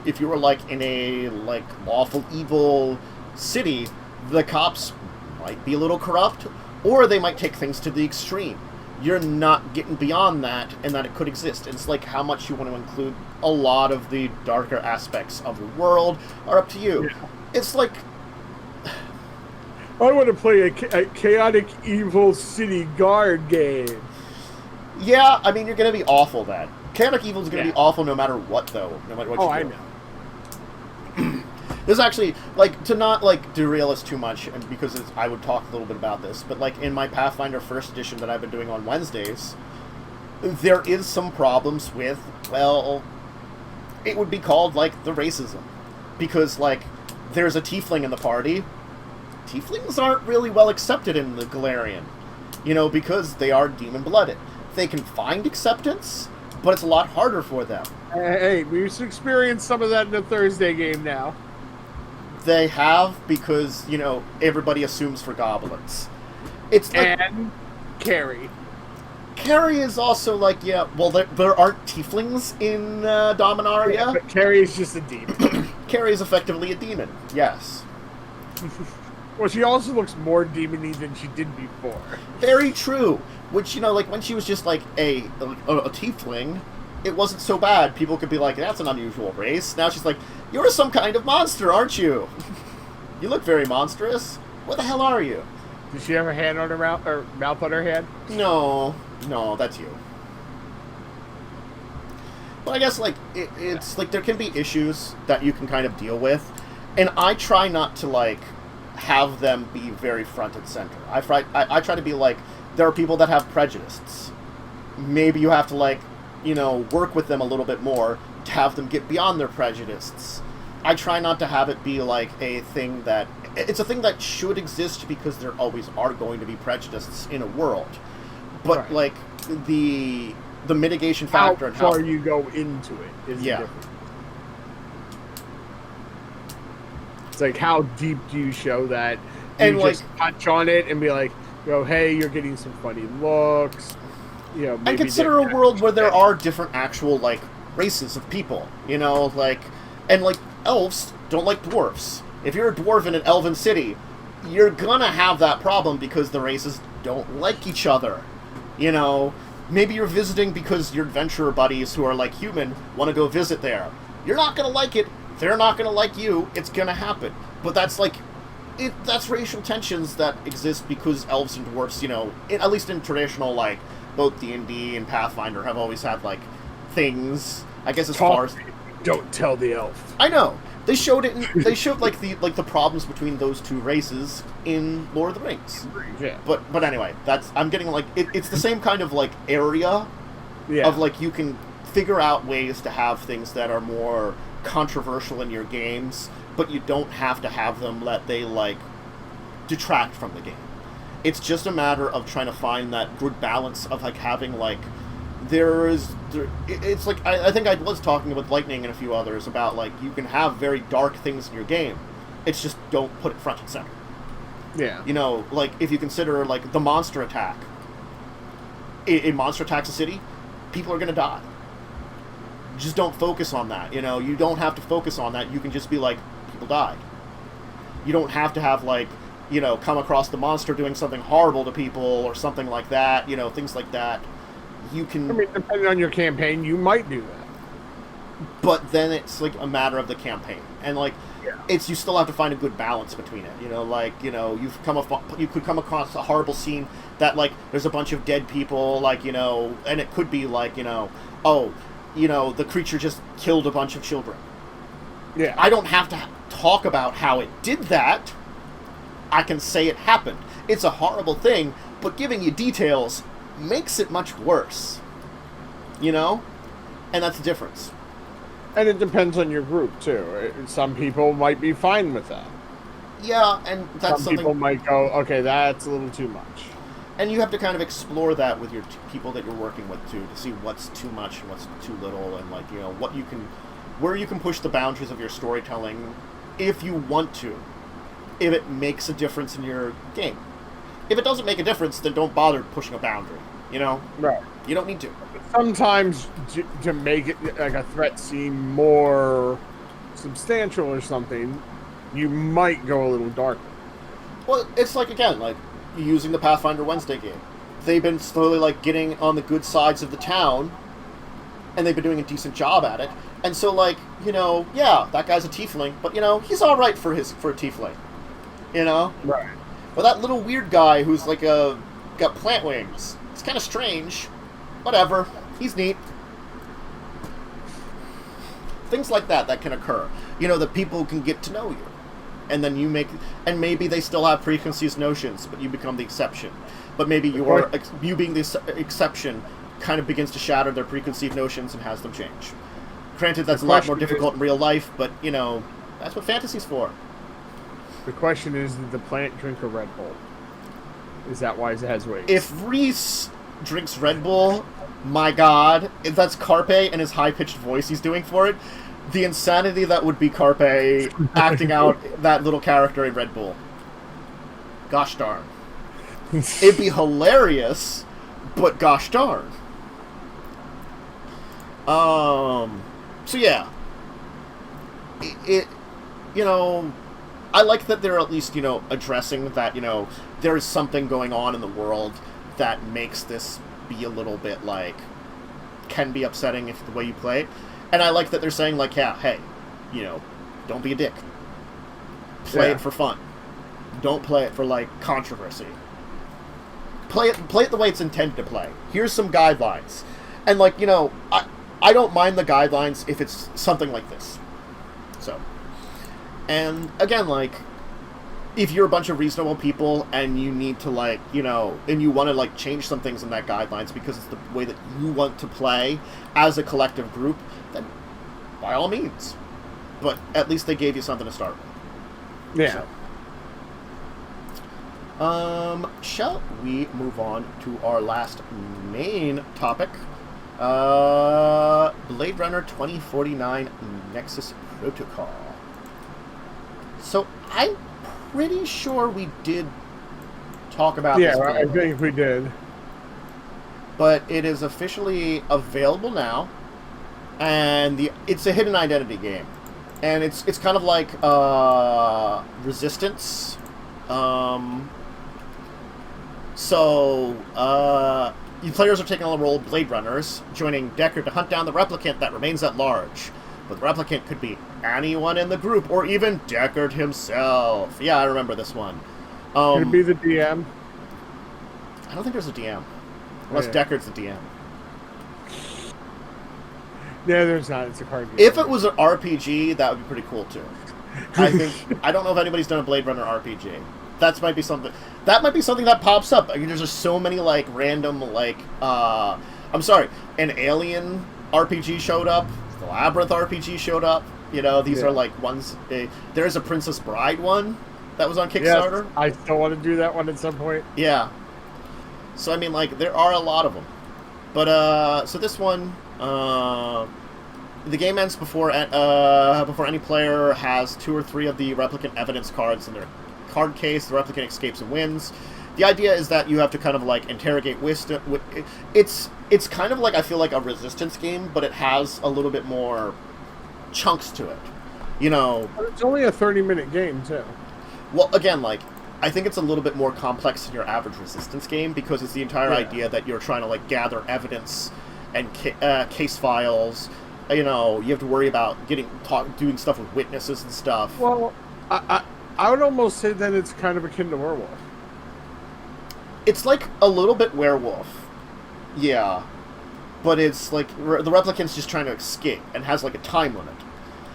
if you were, like, in a, like, lawful evil city, the cops might be a little corrupt, or they might take things to the extreme. You're not getting beyond that, and that it could exist. It's like how much you want to include a lot of the darker aspects of the world are up to you. Yeah. It's like... I want to play a chaotic evil city guard game. Yeah, I mean, you're going to be awful then. Chaotic evil is going to be awful no matter what, though. No matter what you do. I know. There's actually, like, to not, like, derail us too much, and because I would talk a little bit about this, but, like, in my Pathfinder 1st edition that I've been doing on Wednesdays, there is some problems with, well, it would be called, like, the racism. Because, like, there's a tiefling in the party. Tieflings aren't really well accepted in the Galarian, you know, because they are demon-blooded. They can find acceptance, but it's a lot harder for them. Hey, we've experienced some of that in the Thursday game now. They have, because, you know, everybody assumes for goblins. It's like, and Carrie. Carrie is also like, yeah, well, there aren't tieflings in Dominaria. Yeah, but Carrie is just a demon. Carrie is effectively a demon, yes. Well, she also looks more demon-y than she did before. Very true. Which, you know, like, when she was just, like, a tiefling, it wasn't so bad. People could be like, that's an unusual race. Now she's like, you're some kind of monster, aren't you? You look very monstrous. What the hell are you? Does she have her hand on her mouth, or mouth on her hand? No, that's you. But I guess, like, it's, like, there can be issues that you can kind of deal with. And I try not to, like, have them be very front and center. I try to be like, there are people that have prejudices. Maybe you have to, like, you know, work with them a little bit more to have them get beyond their prejudices. I try not to have it be like a thing that... It's a thing that should exist because there always are going to be prejudices in a world. But, right, like, the mitigation factor... How far you go into it is different. It's like, how deep do you show that? Do you just touch on it and be like, you know, hey, you're getting some funny looks. You know, maybe and consider a world where there are different actual, like, races of people. You know, like... And, like, elves don't like dwarves. If you're a dwarf in an elven city, you're gonna have that problem because the races don't like each other. You know, maybe you're visiting because your adventurer buddies who are, like, human want to go visit there. You're not gonna like it. They're not going to like you. It's going to happen. But that's, like, that's racial tensions that exist because elves and dwarfs, you know, at least in traditional, like, both D&D and Pathfinder have always had, like, things, I guess, as far as... Don't tell the elf. I know. They showed it. They showed, like, the problems between those two races in Lord of the Rings. Yeah. But anyway, I'm getting, like, it's the same kind of, like, area of, like, you can figure out ways to have things that are more controversial in your games, but you don't have to have them let they, like, detract from the game. It's just a matter of trying to find that good balance of, like, having, like, it's like, I think I was talking with Lightning and a few others about, like, you can have very dark things in your game. It's just don't put it front and center. Yeah. You know, like, if you consider, like, the monster attack. A monster attacks a city, people are going to die. Just don't focus on that, you know? You don't have to focus on that. You can just be like, people died. You don't have to have, like, you know, come across the monster doing something horrible to people or something like that, you know, things like that. You can... I mean, depending on your campaign, you might do that. But then it's, like, a matter of the campaign. And, like, you still have to find a good balance between it. You know, like, you know, you could come across a horrible scene that, like, there's a bunch of dead people, like, you know, and it could be, like, you know, oh, you know, the creature just killed a bunch of children. Yeah. I don't have to talk about how it did that. I can say it happened. It's a horrible thing, but giving you details makes it much worse. You know? And that's the difference. And it depends on your group, too. Some people might be fine with that. Yeah, and that's Some people might go, okay, that's a little too much. And you have to kind of explore that with your people that you're working with, too, to see what's too much and what's too little, and, like, you know, where you can push the boundaries of your storytelling if you want to, if it makes a difference in your game. If it doesn't make a difference, then don't bother pushing a boundary, you know? Right. You don't need to. Sometimes to make it like a threat seem more substantial or something, you might go a little darker. Well, it's like, again, like using the Pathfinder Wednesday game. They've been slowly, like, getting on the good sides of the town, and they've been doing a decent job at it. And so, like, you know, yeah, that guy's a tiefling, but, you know, he's all right for a tiefling. You know? Right. But that little weird guy who's, like, got plant wings. It's kind of strange. Whatever. He's neat. Things like that can occur. You know, that people can get to know you. And then and maybe they still have preconceived notions, but you become the exception. But maybe you being the exception kind of begins to shatter their preconceived notions and has them change. Granted, that's a lot more difficult in real life, but, you know, that's what fantasy's for. The question is, did the plant drink a Red Bull? Is that why it has wings? If Reese drinks Red Bull, my God, if that's Carpe and his high-pitched voice he's doing for it, the insanity that would be Carpe acting out that little character in Red Bull. Gosh darn. It'd be hilarious, but gosh darn. So yeah. It you know, I like that they're at least, you know, addressing that, you know, there is something going on in the world that makes this be a little bit, like, can be upsetting if the way you play it. And I like that they're saying, like, yeah, hey, you know, don't be a dick. Play it for fun. Don't play it for, like, controversy. Play it the way it's intended to play. Here's some guidelines. And, like, you know, I don't mind the guidelines if it's something like this. So. And, again, like, if you're a bunch of reasonable people and you need to, like, you know, and you want to, like, change some things in that guidelines because it's the way that you want to play as a collective group, then by all means. But at least they gave you something to start with. Yeah. So. Shall we move on to our last main topic? Blade Runner 2049 Nexus Protocol. So, I'm pretty sure we did talk about this. Yeah, I think we did. But it is officially available now, and it's a hidden identity game. And it's kind of like Resistance. You players are taking on the role of Blade Runners, joining Deckard to hunt down the replicant that remains at large. But the replicant could be anyone in the group, or even Deckard himself. Yeah, I remember this one. Could it be the DM? I don't think there's a DM. Unless Deckard's the DM. Yeah, there's not. It's a card game. If it was an RPG, that would be pretty cool, too. I don't know if anybody's done a Blade Runner RPG. That might be something that pops up. I mean, there's just so many, like, random, like, I'm sorry, an Alien RPG showed up, the Labyrinth RPG showed up, you know, these are, like, ones, there's a Princess Bride one that was on Kickstarter. Yes, I still want to do that one at some point. Yeah. So, I mean, like, there are a lot of them. But, so this one, the game ends before any player has 2 or 3 of the replicant evidence cards in their card case. The replicant escapes and wins. The idea is that you have to kind of, like, interrogate wisdom. It's kind of like, I feel like a Resistance game, but it has a little bit more chunks to it. You know... But it's only a 30-minute game, too. Well, again, like, I think it's a little bit more complex than your average Resistance game, because it's the entire idea that you're trying to, like, gather evidence and case files. You know, you have to worry about doing stuff with witnesses and stuff. Well, I would almost say that it's kind of akin to Werewolf. It's like a little bit Werewolf. Yeah. But it's like the replicant's just trying to escape and has like a time limit.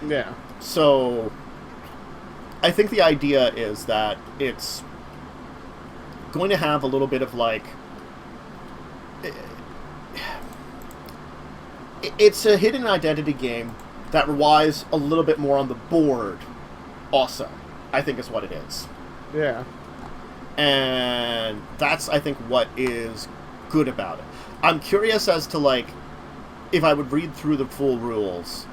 Yeah. So I think the idea is that it's going to have a little bit of like... It's a hidden identity game that relies a little bit more on the board also, I think is what it is. Yeah. And that's, I think, what is good about it. I'm curious as to, like, if I would read through the full rules,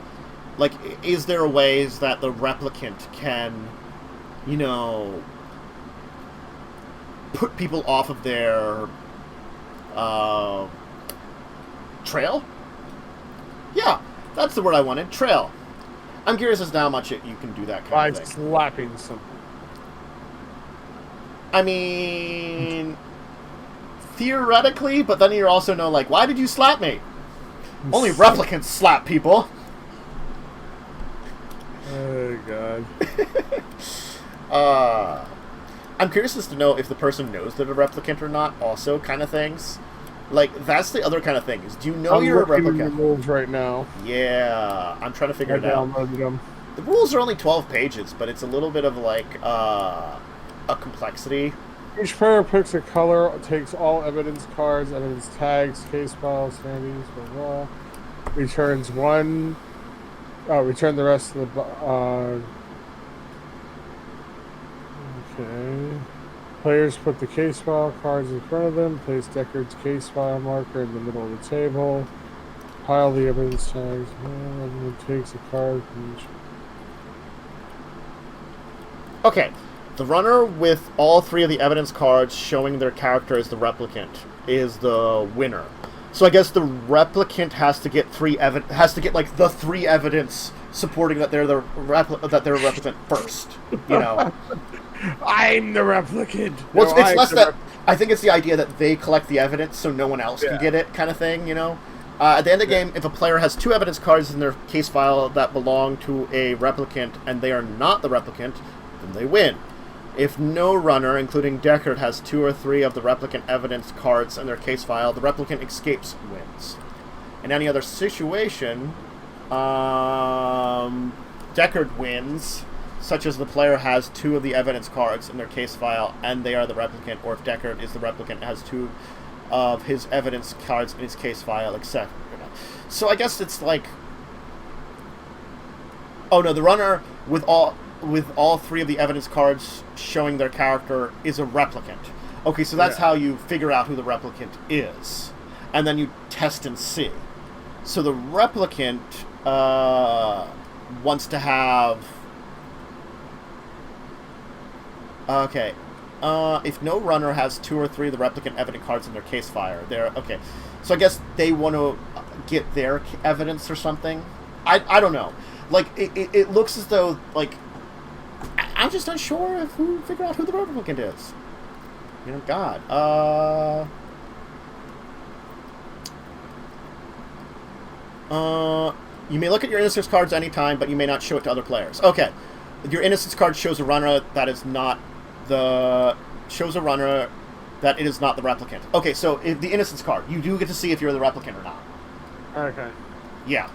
like, is there ways that the replicant can, you know, put people off of their trail? Yeah, that's the word I wanted, trail. I'm curious as to how much you can do that kind of thing. By slapping something. I mean, theoretically, but then you also know, like, why did you slap me? Only replicants slap people. Oh, God. I'm curious as to know if the person knows they're a replicant or not, also, kind of things. Like, that's the other kind of thing, is do you know you're a replicant? I'm looking at the rules right now. Yeah, I'm trying to figure it out. I downloaded them. The rules are only 12 pages, but it's a little bit of, like, a complexity. Each player picks a color, takes all evidence cards, evidence tags, case files, standings, blah, blah. Returns one. Oh, return the rest of the... okay. Players put the case file cards in front of them. Place Deckard's case file marker in the middle of the table. Pile the evidence tags. Everyone takes a card from each. Okay. The runner with all three of the evidence cards showing their character as the replicant is the winner. So I guess the replicant has to get like the three evidence supporting that they're a replicant first. You know. I'm the replicant. Well, it's less that I think it's the idea that they collect the evidence so no one else can get it, kind of thing. You know. At the end of the game, if a player has two evidence cards in their case file that belong to a replicant and they are not the replicant, then they win. If no runner, including Deckard, has two or three of the replicant evidence cards in their case file, the replicant escapes and wins. In any other situation, Deckard wins, such as the player has two of the evidence cards in their case file and they are the replicant, or if Deckard is the replicant and has two of his evidence cards in his case file, etc. So I guess it's like... Oh no, the runner with all three of the evidence cards showing their character is a replicant. Okay, so that's how you figure out who the replicant is. And then you test and see. So the replicant wants to have... Okay. If no runner has two or three of the replicant evidence cards in their case file, they're... Okay. So I guess they want to get their evidence or something? I don't know. Like, it looks as though, like... I'm just unsure if we figure out who the replicant is. You know, God. You may look at your innocence cards anytime, but you may not show it to other players. Okay. Your innocence card shows a runner that is not the... Shows a runner that it is not the replicant. Okay, so the innocence card, you do get to see if you're the replicant or not. Okay. Yeah.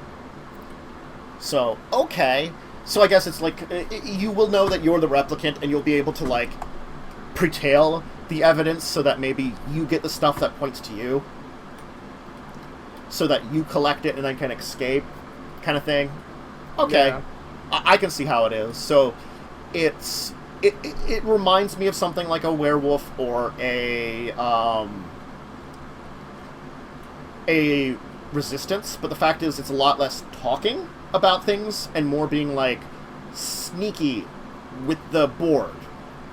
So, okay. So I guess it's like, you will know that you're the replicant, and you'll be able to, like, pretell the evidence so that maybe you get the stuff that points to you. So that you collect it and then can escape, kind of thing. Okay. Yeah. I can see how it is. So, it reminds me of something like a werewolf or a resistance, but the fact is it's a lot less talking about things and more being like sneaky with the board,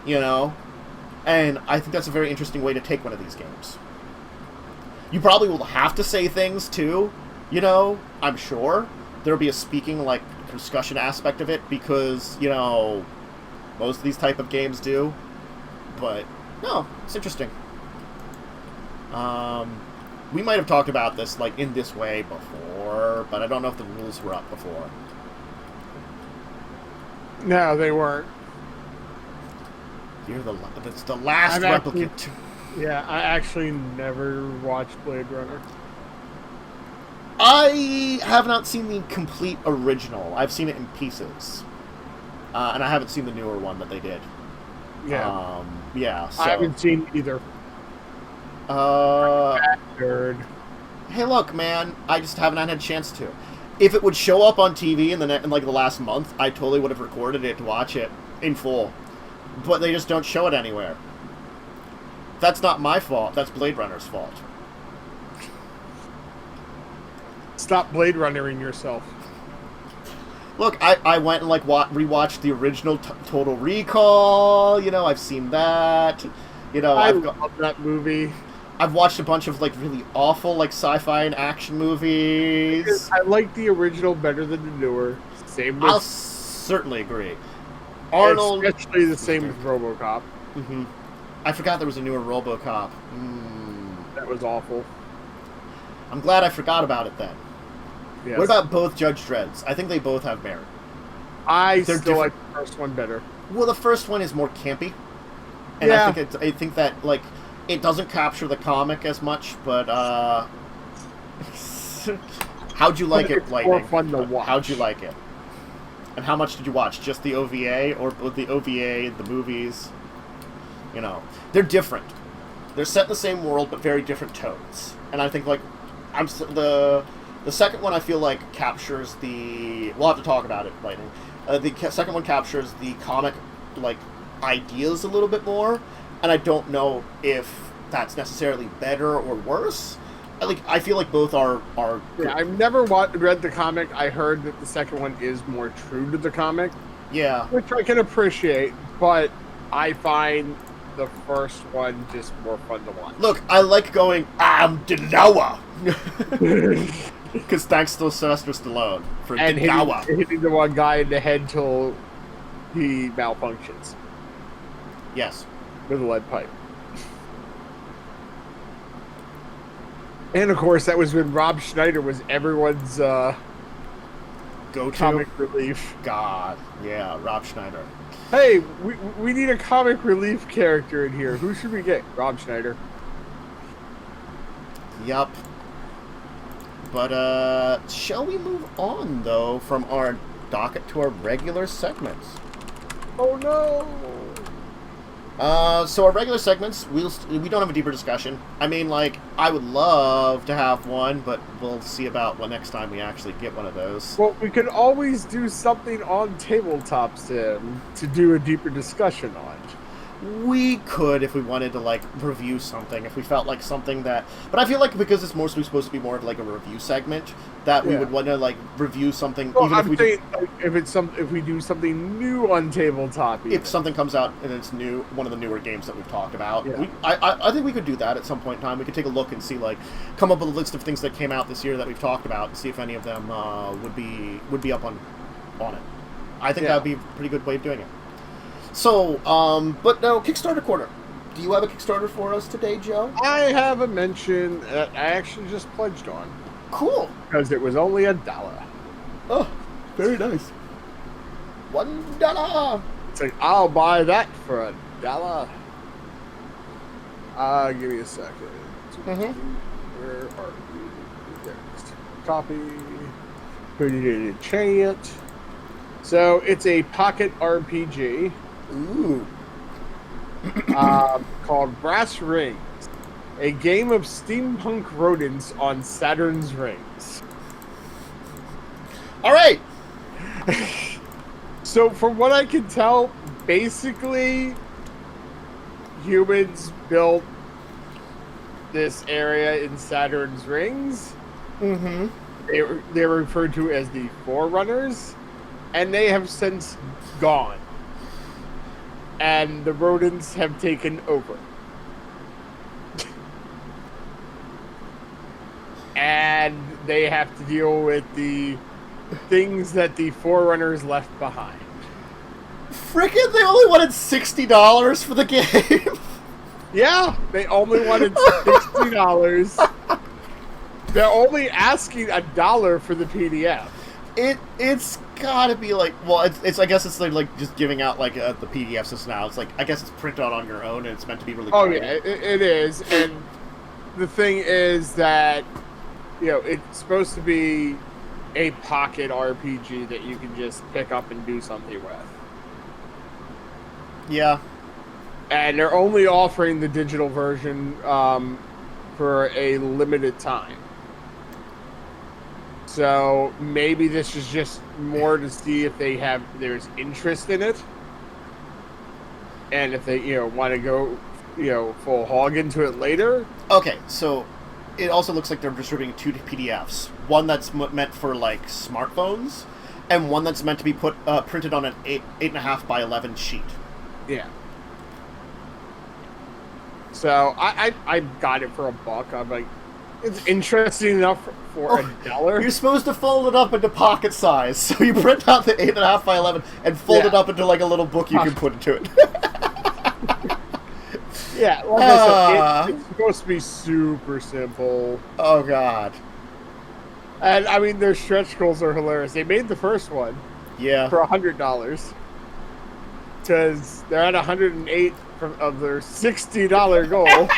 you know? And I think that's a very interesting way to take one of these games. You probably will have to say things too, you know, I'm sure. There'll be a speaking like discussion aspect of it, because, you know, most of these type of games do. But, no, it's interesting. We might have talked about this, like, in this way before, but I don't know if the rules were up before. No, they weren't. It's the last replicant. Yeah, I actually never watched Blade Runner. I have not seen the complete original. I've seen it in pieces. And I haven't seen the newer one that they did. Yeah. Yeah, so... I haven't seen either. Nerd. Hey, look, man. I just haven't had a chance to. If it would show up on TV in like the last month, I totally would have recorded it to watch it in full. But they just don't show it anywhere. That's not my fault. That's Blade Runner's fault. Stop Blade Runnering yourself. Look, I went and like rewatched the original Total Recall. You know, I've seen that. You know, I love that movie. I've watched a bunch of like really awful like sci-fi and action movies. I like the original better than the newer. I'll certainly agree. Arnold, especially the same with RoboCop. Mm-hmm. I forgot there was a newer RoboCop. That was awful. I'm glad I forgot about it then. Yes. What about both Judge Dredds? I think they both have merit. I still like the first one better. Well, the first one is more campy, and yeah. I think that like it doesn't capture the comic as much. But how'd you like it, Lightning? More fun to watch. How'd you like it? And how much did you watch? Just the OVA, or both the OVA, the movies? You know, they're different. They're set in the same world, but very different tones. And I think like the second one I feel like captures the... We'll have to talk about it, Lightning. The second one captures the comic, like, ideas a little bit more, and I don't know if that's necessarily better or worse. I feel like both are good. Yeah, I've never read the comic. I heard that the second one is more true to the comic. Yeah. Which I can appreciate, but I find the first one just more fun to watch. Look, I like going, I'm Delawa! Because thanks to Sylvester Stallone for Delawa. Hitting the one guy in the head till he malfunctions. Yes. With a lead pipe. And of course, that was when Rob Schneider was everyone's go-to comic relief. God, yeah, Rob Schneider. Hey, we need a comic relief character in here. Who should we get? Rob Schneider. Yup. But, shall we move on, though, from our docket to our regular segments? Oh, no! So our regular segments, we don't have a deeper discussion. I mean, like, I would love to have one, but we'll see about what next time we actually get one of those. Well, we could always do something on Tabletop Sim to do a deeper discussion on. We could, if we wanted to, like, review something, if we felt like something that... But I feel like because it's mostly supposed to be more of, like, a review segment, that we would want to, like, review something... Well, even I'm if we saying, if we do something new on Tabletop... Even. If something comes out and it's new, one of the newer games that we've talked about, yeah. I think we could do that at some point in time. We could take a look and see, like, come up with a list of things that came out this year that we've talked about and see if any of them would be up on it. I think that would be a pretty good way of doing it. So, but no, Kickstarter Korner. Do you have a Kickstarter for us today, Joe? I have a mention that I actually just pledged on. Cool. Because it was only $1. Oh, very nice. $1. It's like, I'll buy that for $1. Give me a second. Mm-hmm. Where are you? Next. Copy. Put it in a chat. So, it's a pocket RPG. Ooh. Called Brass Rings, a game of steampunk rodents on Saturn's rings. All right. So, from what I can tell, basically, humans built this area in Saturn's rings. Mm-hmm. They're referred to as the Forerunners, and they have since gone. And the rodents have taken over. And they have to deal with the things that the Forerunners left behind. Frickin', they only wanted $60 for the game. Yeah, they only wanted $60. They're only asking $1 for the PDF. It's gotta be like, well, it's I guess it's like just giving out like the PDFs just now. It's like, I guess it's printed out on your own and it's meant to be really. Oh yeah, it is. And the thing is that, you know, it's supposed to be a pocket RPG that you can just pick up and do something with. Yeah. And they're only offering the digital version for a limited time. So maybe this is just more to see if there's interest in it. And if they, want to go, full hog into it later. Okay, so it also looks like they're distributing 2 PDFs. One that's meant for, like, smartphones, and one that's meant to be printed on an 8.5 by 11 sheet. Yeah. So I got it for $1. I'm like, it's interesting enough for $1. You're supposed to fold it up into pocket size, so you print out the 8.5 by 11 and fold it up into like a little book you can put into it. Yeah, like I said, it's supposed to be super simple. Oh god. And I mean, their stretch goals are hilarious. They made the first one, for $100, because they're at 108 of their $60 goal.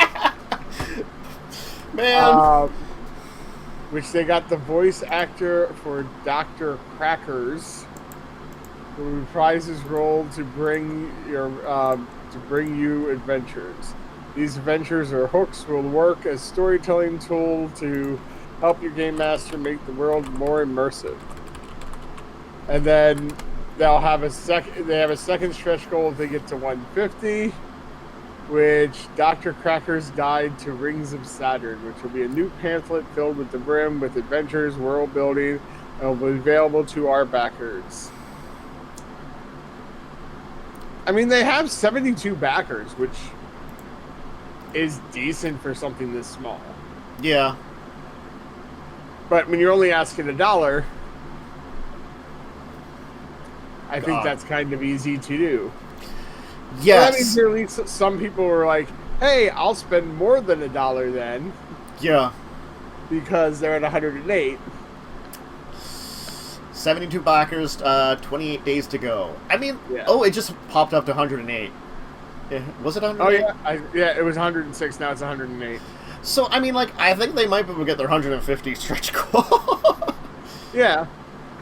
Man. Which they got the voice actor for Dr. Crackers, who reprised his role to bring you adventures. These adventures or hooks will work as storytelling tool to help your game master make the world more immersive. And then they have a second stretch goal if they get to 150. Which Dr. Cracker's Guide to Rings of Saturn, which will be a new pamphlet filled with the brim with adventures, world building, and will be available to our backers. I mean, they have 72 backers, which is decent for something this small. Yeah. But when you're only asking $1, I think that's kind of easy to do. Yes. So that means at least some people were like, hey, I'll spend more than $1 then. Yeah. Because they're at 108. 72 backers, 28 days to go. I mean, it just popped up to 108. Was it 108? Oh, yeah. It was 106. Now it's 108. So, I mean, like, I think they might be able to get their 150 stretch goal. Yeah.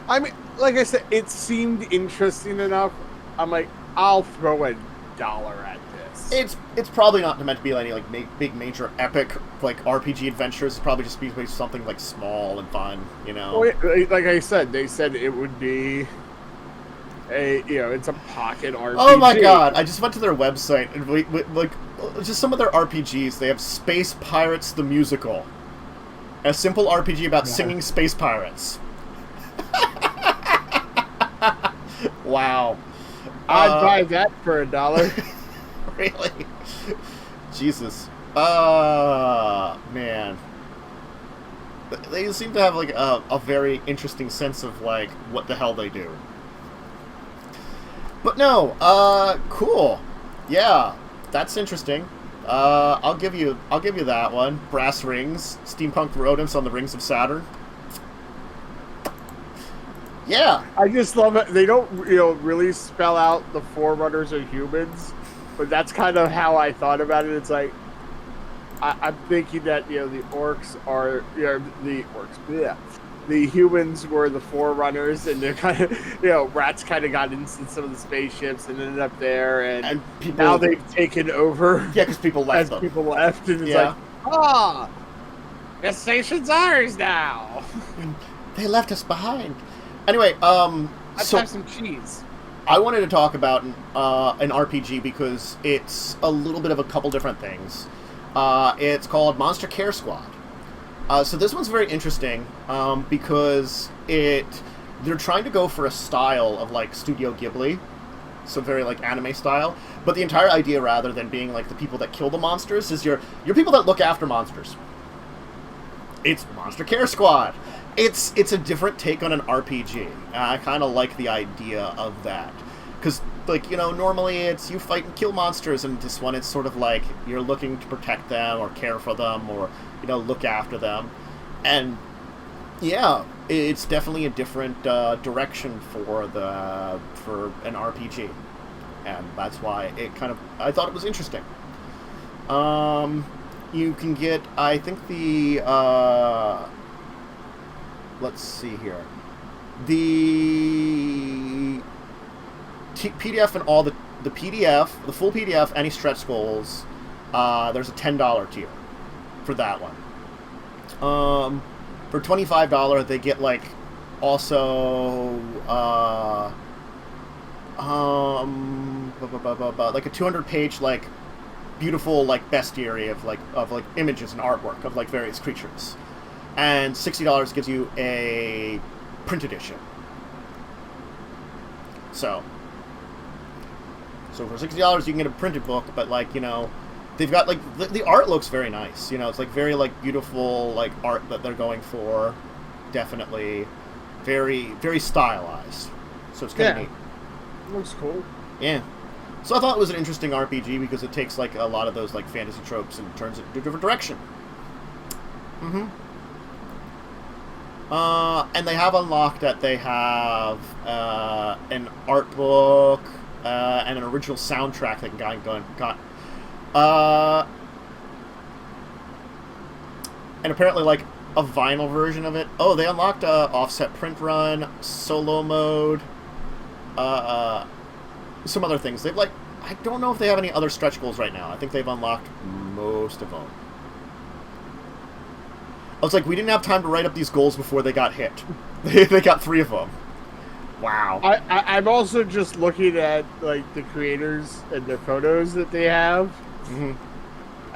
I mean, like I said, it seemed interesting enough. I'm like, I'll throw $1 at this. It's probably not meant to be any like big major epic like RPG adventures. It's probably just be something like small and fun, you know. Well, like I said, they said it would be it's a pocket RPG. Oh my god! I just went to their website and like just some of their RPGs. They have Space Pirates the Musical, a simple RPG about singing space pirates. Wow. I'd buy that for $1. Really? Jesus. Man. They seem to have like a very interesting sense of like what the hell they do. But no, cool. Yeah, that's interesting. I'll give you that one. Brass rings, steampunk rodents on the rings of Saturn. Yeah. I just love it. They don't, really spell out the Forerunners are humans, but that's kind of how I thought about it. It's like, I'm thinking that, the orcs are, the orcs, yeah. The humans were the Forerunners, and they're kind of, rats kind of got into some of the spaceships and ended up there, and people, now they've taken over. Yeah, because people left them. People left, and it's like, the station's ours now. They left us behind. Anyway, Let's have some cheese. I wanted to talk about an RPG because it's a little bit of a couple different things. It's called Monster Care Squad. So this one's very interesting because they're trying to go for a style of like Studio Ghibli, so very like anime style. But the entire idea, rather than being like the people that kill the monsters, is you're people that look after monsters. It's Monster Care Squad. It's a different take on an RPG. I kind of like the idea of that. Because, like, you know, normally it's you fight and kill monsters, and this one it's sort of like you're looking to protect them or care for them or, you know, look after them. And, yeah, it's definitely a different direction for an RPG. And that's why I thought it was interesting. You can get, I think let's see here. The PDF and all the PDF, the full PDF, any stretch goals, there's a $10 tier for that one. For $25, they get like also like a 200-page like beautiful like bestiary of images and artwork of like various creatures, and $60 gives you a print edition. So for $60 you can get a printed book, but like, you know, they've got like the art looks very nice. You know, it's like very like beautiful like art that they're going for. Definitely very, very stylized. So it's kind of neat. Looks cool. Yeah. So I thought it was an interesting RPG because it takes like a lot of those like fantasy tropes and turns it into a different direction. Mm-hmm. And they have unlocked that they have an art book and an original soundtrack that got. And apparently like a vinyl version of it. Oh, they unlocked offset print run, solo mode, some other things. They've like, I don't know if they have any other stretch goals right now. I think they've unlocked most of them. I was like, we didn't have time to write up these goals before they got hit. They got 3 of them. Wow. I'm also just looking at like the creators and the photos that they have, mm-hmm.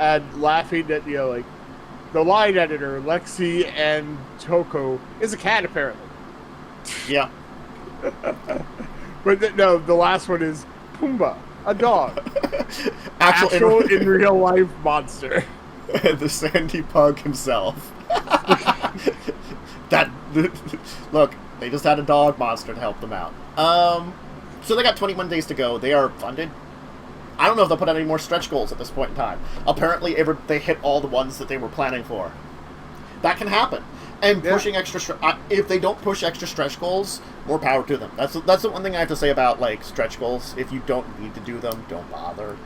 and laughing at, you know, like the line editor Lexi and Toko is a cat apparently. Yeah. But no, the last one is Pumbaa, a dog. Actual in real life monster. The Sandy Pug himself. Look, they just had a dog monster to help them out. So they got 21 days to go. They are funded. I don't know if they'll put out any more stretch goals at this point in time. Apparently, they hit all the ones that they were planning for. That can happen. And pushing extra, if they don't push extra stretch goals, more power to them. That's the one thing I have to say about like stretch goals. If you don't need to do them, don't bother.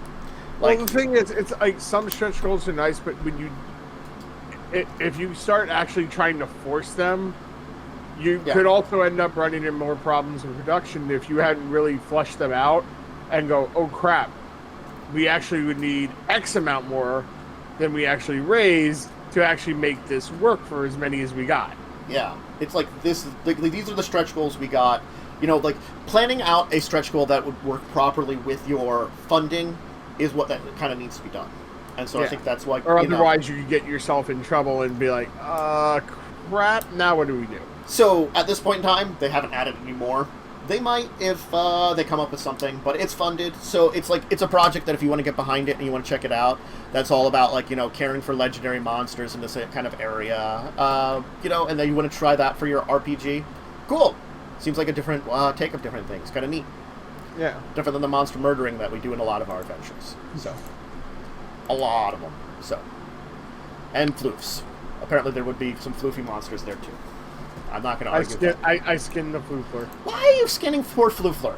Like, well, the thing is, it's like some stretch goals are nice, but when if you start actually trying to force them, you could also end up running into more problems in production if you hadn't really flushed them out and go, oh crap, we actually would need X amount more than we actually raised to actually make this work for as many as we got. Yeah, it's like this. Like, these are the stretch goals we got. You know, like planning out a stretch goal that would work properly with your funding is what that kind of needs to be done. And so I think that's why. Or otherwise, you could get yourself in trouble and be like, crap. Now what do we do? So at this point in time, they haven't added any more. They might if they come up with something, but it's funded, so it's like it's a project that if you want to get behind it and you want to check it out, that's all about like, you know, caring for legendary monsters in this kind of area, you know, and then you want to try that for your RPG. Cool. Seems like a different take of different things. Kind of neat. Yeah. Different than the monster murdering that we do in a lot of our adventures. So, a lot of them. So, and floofs. Apparently, there would be some floofy monsters there too. I'm not going to argue that. I skinned the Floofler. Why are you skinning poor Floofler?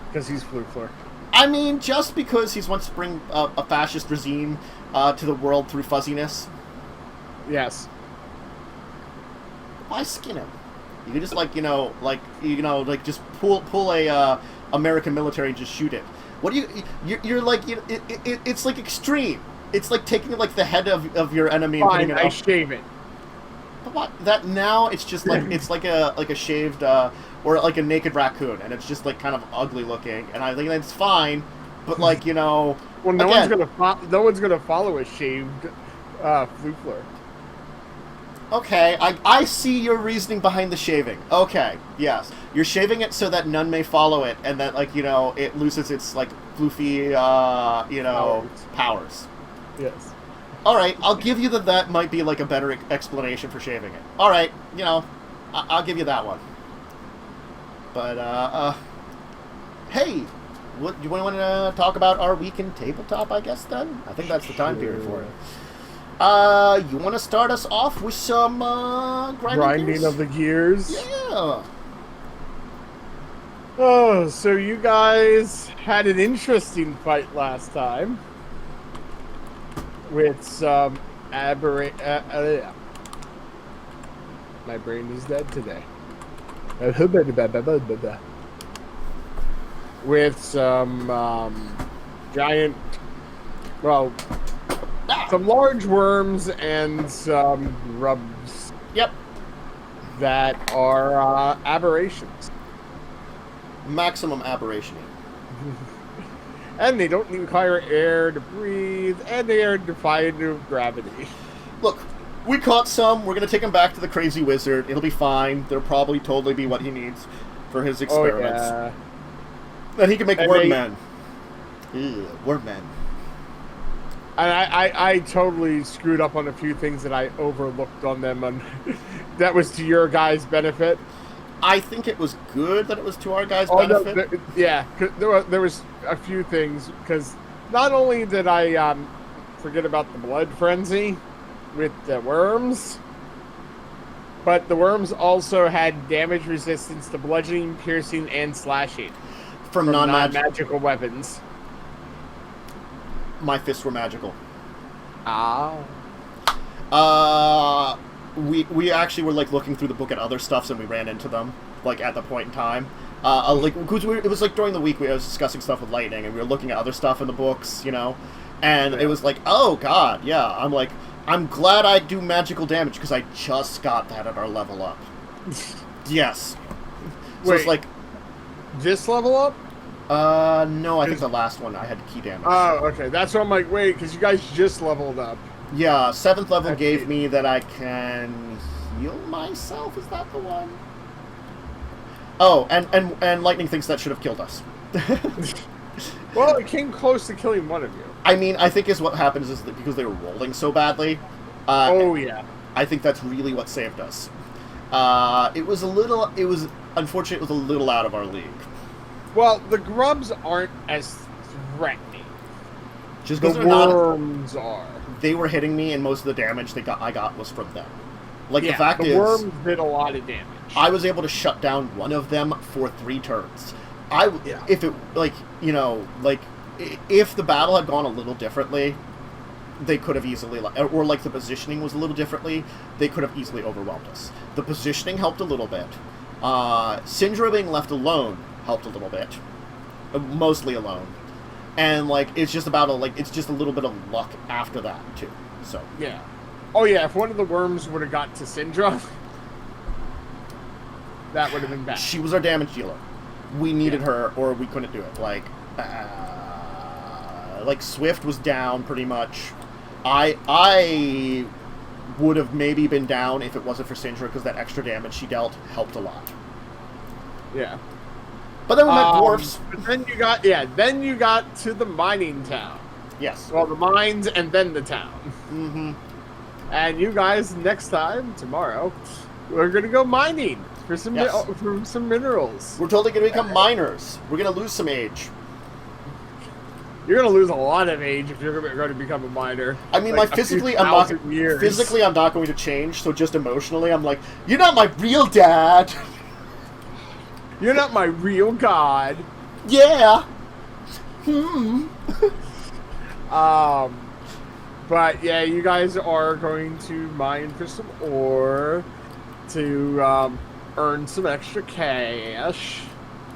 Because he's Floofler. I mean, just because he's wants to bring a fascist regime to the world through fuzziness? Yes. Why skin him? You could just, like, just pull a American military and just shoot it. What do you're like, it's like extreme. It's like taking, like, the head of your enemy and putting it up. I shave it. What? That now it's just like it's like a shaved or like a naked raccoon, and it's just like kind of ugly looking, and I think that's fine, but like, you know, well, no one's gonna follow a shaved Floofler. Okay, I see your reasoning behind the shaving. Okay, yes, you're shaving it so that none may follow it, and that, like, you know, it loses its like floofy powers. Yes. Alright, I'll give you that might be like a better explanation for shaving it. Alright, you know, I'll give you that one. But, hey, what do you want to talk about our week in tabletop, I guess, then? I think that's the time period for it. You want to start us off with some grinding of the gears? Yeah. Oh, so you guys had an interesting fight last time with some my brain is dead today. With some giant, well, some large worms and some grubs. Yep. That are aberrations. Maximum aberration. And they don't require air to breathe, and they are defiant of gravity. Look, we caught some. We're going to take him back to the crazy wizard. It'll be fine. There'll probably totally be what he needs for his experiments. Oh, yeah. And he can make worm men. Ew, worm men. And I totally screwed up on a few things that I overlooked on them. And that was to your guys' benefit. I think it was good that it was to our guys' benefit. No, yeah, there was a few things, because not only did I forget about the blood frenzy with the worms, but the worms also had damage resistance to bludgeoning, piercing, and slashing from non-magical weapons. My fists were magical. We actually were like looking through the book at other stuffs, and we ran into them like at the point in time. It was like during the week we was discussing stuff with Lightning, and we were looking at other stuff in the books, you know, and it was like, oh god, yeah. I'm glad I do magical damage because I just got that at our level up. Yes. So wait, it's like this level up? No, I think the last one I had key damage. Oh, okay. That's what I'm like, wait, because you guys just leveled up. Yeah, 7th level gave me that I can heal myself. Is that the one? Oh, and Lightning thinks that should have killed us. Well, it came close to killing one of you. I mean, I think what happens is that because they were rolling so badly. Oh, yeah. I think that's really what saved us. It was unfortunate, it was a little out of our league. Well, the grubs aren't as threatening. Just the worms are. They were hitting me, and most of the damage I got was from them. Like, yeah, the fact is, worms did a lot of damage. I was able to shut down one of them for 3 turns. If it, like, you know, like, if the battle had gone a little differently, they could have easily, or like the positioning was a little differently, they could have easily overwhelmed us. The positioning helped a little bit. Syndra being left alone helped a little bit. Mostly alone. And, like, it's just about it's just a little bit of luck after that, too. So. Yeah. Oh, yeah, if one of the worms would have got to Syndra, that would have been bad. She was our damage dealer. We needed her, or we couldn't do it. Like, Swift was down, pretty much. I would have maybe been down if it wasn't for Syndra, because that extra damage she dealt helped a lot. Yeah. But then we met dwarfs. But then you got to the mining town. Yes. Well, the mines and then the town. Mm-hmm. And you guys, next time, tomorrow, we're going to go mining for some minerals. We're totally going to become miners. We're going to lose some age. You're going to lose a lot of age if you're going to become a miner. I mean, like physically, I'm not going to change, so just emotionally, I'm like, you're not my real dad. You're not my real god. Yeah. But yeah, you guys are going to mine for some ore to earn some extra cash.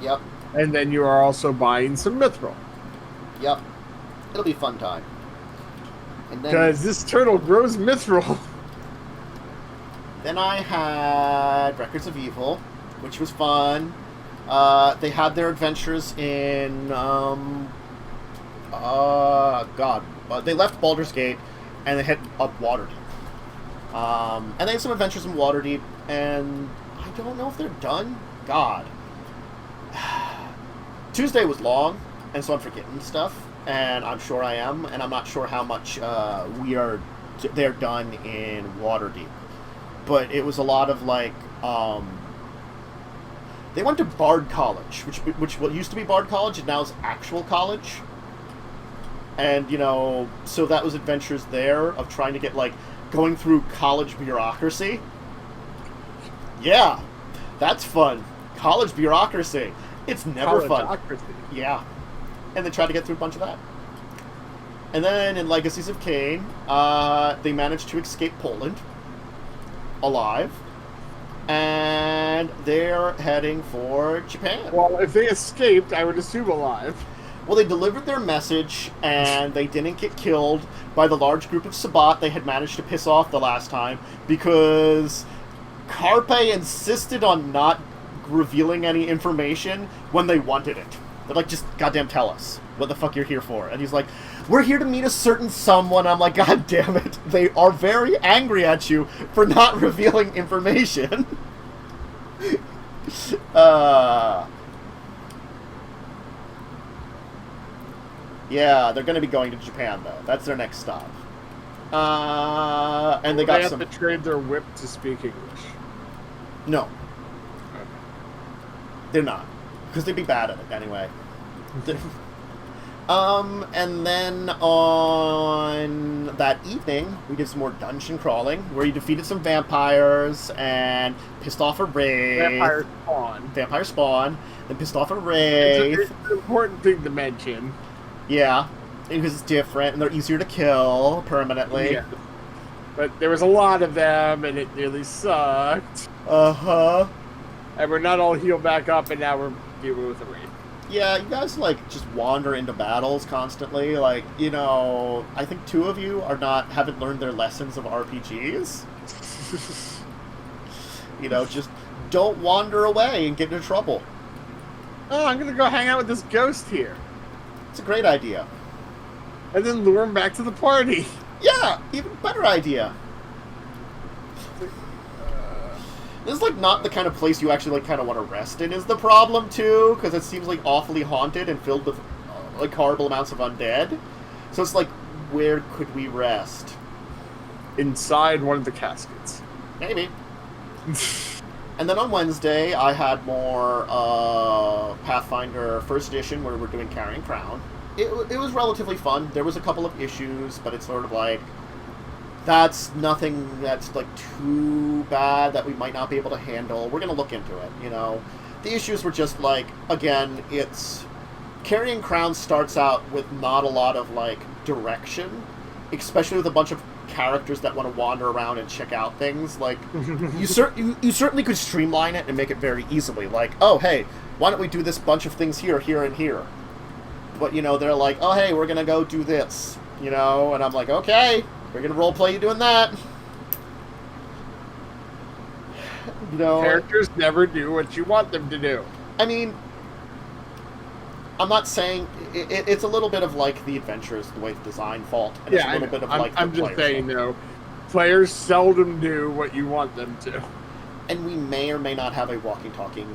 Yep. And then you are also buying some mithril. Yep. It'll be a fun time. Because this turtle grows mithril. Then I had Records of Evil, which was fun. They had their adventures in, they left Baldur's Gate, and they hit up Waterdeep. And they had some adventures in Waterdeep, and I don't know if they're done. God. Tuesday was long, and so I'm forgetting stuff, and I'm sure I am, and I'm not sure how much we are they're done in Waterdeep. But it was a lot of like they went to Bard College, which what used to be Bard College and now is actual college. And so that was adventures there of trying to get like going through college bureaucracy. Yeah, that's fun. College bureaucracy. It's never fun. Yeah. And they try to get through a bunch of that. And then in Legacies of Kain, they managed to escape Poland alive. And they're heading for Japan. Well, if they escaped, I would assume alive. Well, they delivered their message, and they didn't get killed by the large group of Sabbat they had managed to piss off the last time, because Carpe insisted on not revealing any information when they wanted it. They're like, just goddamn tell us what the fuck you're here for. And he's like, we're here to meet a certain someone. I'm like, god damn it. They are very angry at you for not revealing information. Yeah, they're going to be going to Japan, though. That's their next stop. And they got have to trade their whip to speak English. No. Okay. They're not. Because they'd be bad at it, anyway. And then on that evening, we did some more dungeon crawling, where you defeated some vampires and pissed off a wraith. Vampire spawn. Then pissed off a wraith. It's an important thing to mention. Yeah, because it's different, and they're easier to kill permanently. Yeah. But there was a lot of them, and it nearly sucked. Uh-huh. And we're not all healed back up, and now we're dealing with a wraith. Yeah, you guys, like, just wander into battles constantly. Like, I think two of you haven't learned their lessons of RPGs. Just don't wander away and get into trouble. Oh, I'm gonna go hang out with this ghost here. It's a great idea. And then lure him back to the party. Yeah, even better idea. This is, like, not the kind of place you actually, like, kind of want to rest in is the problem, too, because it seems, like, awfully haunted and filled with, like, horrible amounts of undead. So it's like, where could we rest? Inside one of the caskets. Maybe. And then on Wednesday, I had more Pathfinder 1st Edition, where we're doing Carrying Crown. It was relatively fun. There was a couple of issues, but it's sort of like, that's nothing that's, like, too bad that we might not be able to handle. We're going to look into it, The issues were just, like, again, it's... Carrying Crown starts out with not a lot of, like, direction, especially with a bunch of characters that want to wander around and check out things. Like, you certainly could streamline it and make it very easily. Like, oh, hey, why don't we do this bunch of things here, here, and here? But, they're like, oh, hey, we're going to go do this, and I'm like, okay, we're going to roleplay you doing that. Characters never do what you want them to do. I mean, I'm not saying... It's a little bit of, like, the adventures, the way the design fault. And it's a little bit of, like, I'm just saying, players seldom do what you want them to. And we may or may not have a walking, talking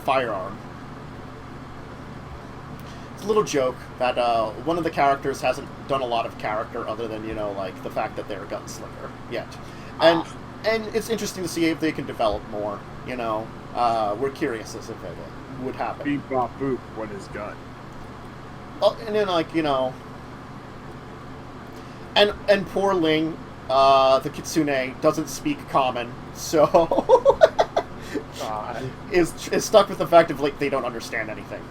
firearm. It's a little joke that one of the characters hasn't done a lot of character other than, like, the fact that they're a gunslinger yet. And it's interesting to see if they can develop more, We're curious as if it would happen. Beep, bop, boop, what is gun? Oh, and then, like, and poor Ling, the Kitsune, doesn't speak common, so is stuck with the fact of, like, they don't understand anything.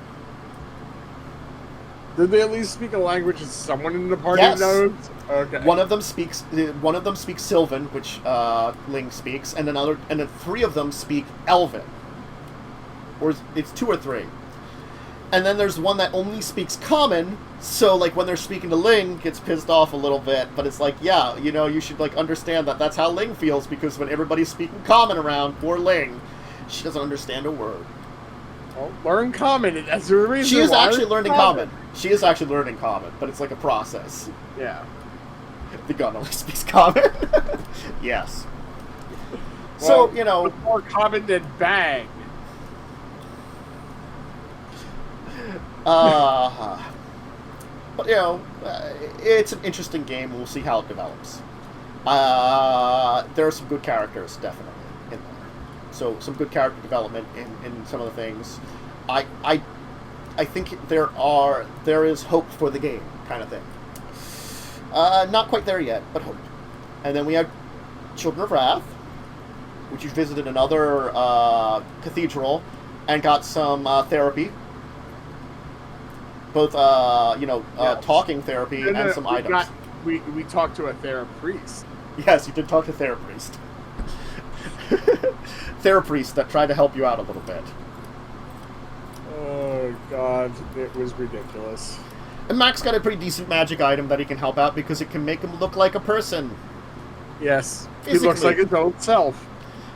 Did they at least speak a language that someone in the party knows? Okay. One of them speaks Sylvan, which Ling speaks, and then 3 of them speak Elven. Or it's 2 or 3. And then there's one that only speaks Common, so, like, when they're speaking to Ling, gets pissed off a little bit, but it's like, yeah, you should, like, understand that that's how Ling feels, because when everybody's speaking Common around, poor Ling, she doesn't understand a word. Well, learn Common, that's the reason She is actually learning Common. She is actually learning Common, but it's like a process. Yeah. The gun only speaks Common. Yes. Well, so, more Common than Bang. But But, it's an interesting game. We'll see how it develops. There are some good characters, definitely, in there. So, some good character development in some of the things. I think there is hope for the game, kind of thing. Not quite there yet, but hope. And then we have Children of Wrath, which you visited another cathedral and got some therapy. Both, talking therapy and some items. We talked to a therapriest. Yes, you did talk to therapriest. Therapriest that tried to help you out a little bit. Oh, God. It was ridiculous. And Max got a pretty decent magic item that he can help out because it can make him look like a person. Yes. Physically. He looks like his own self.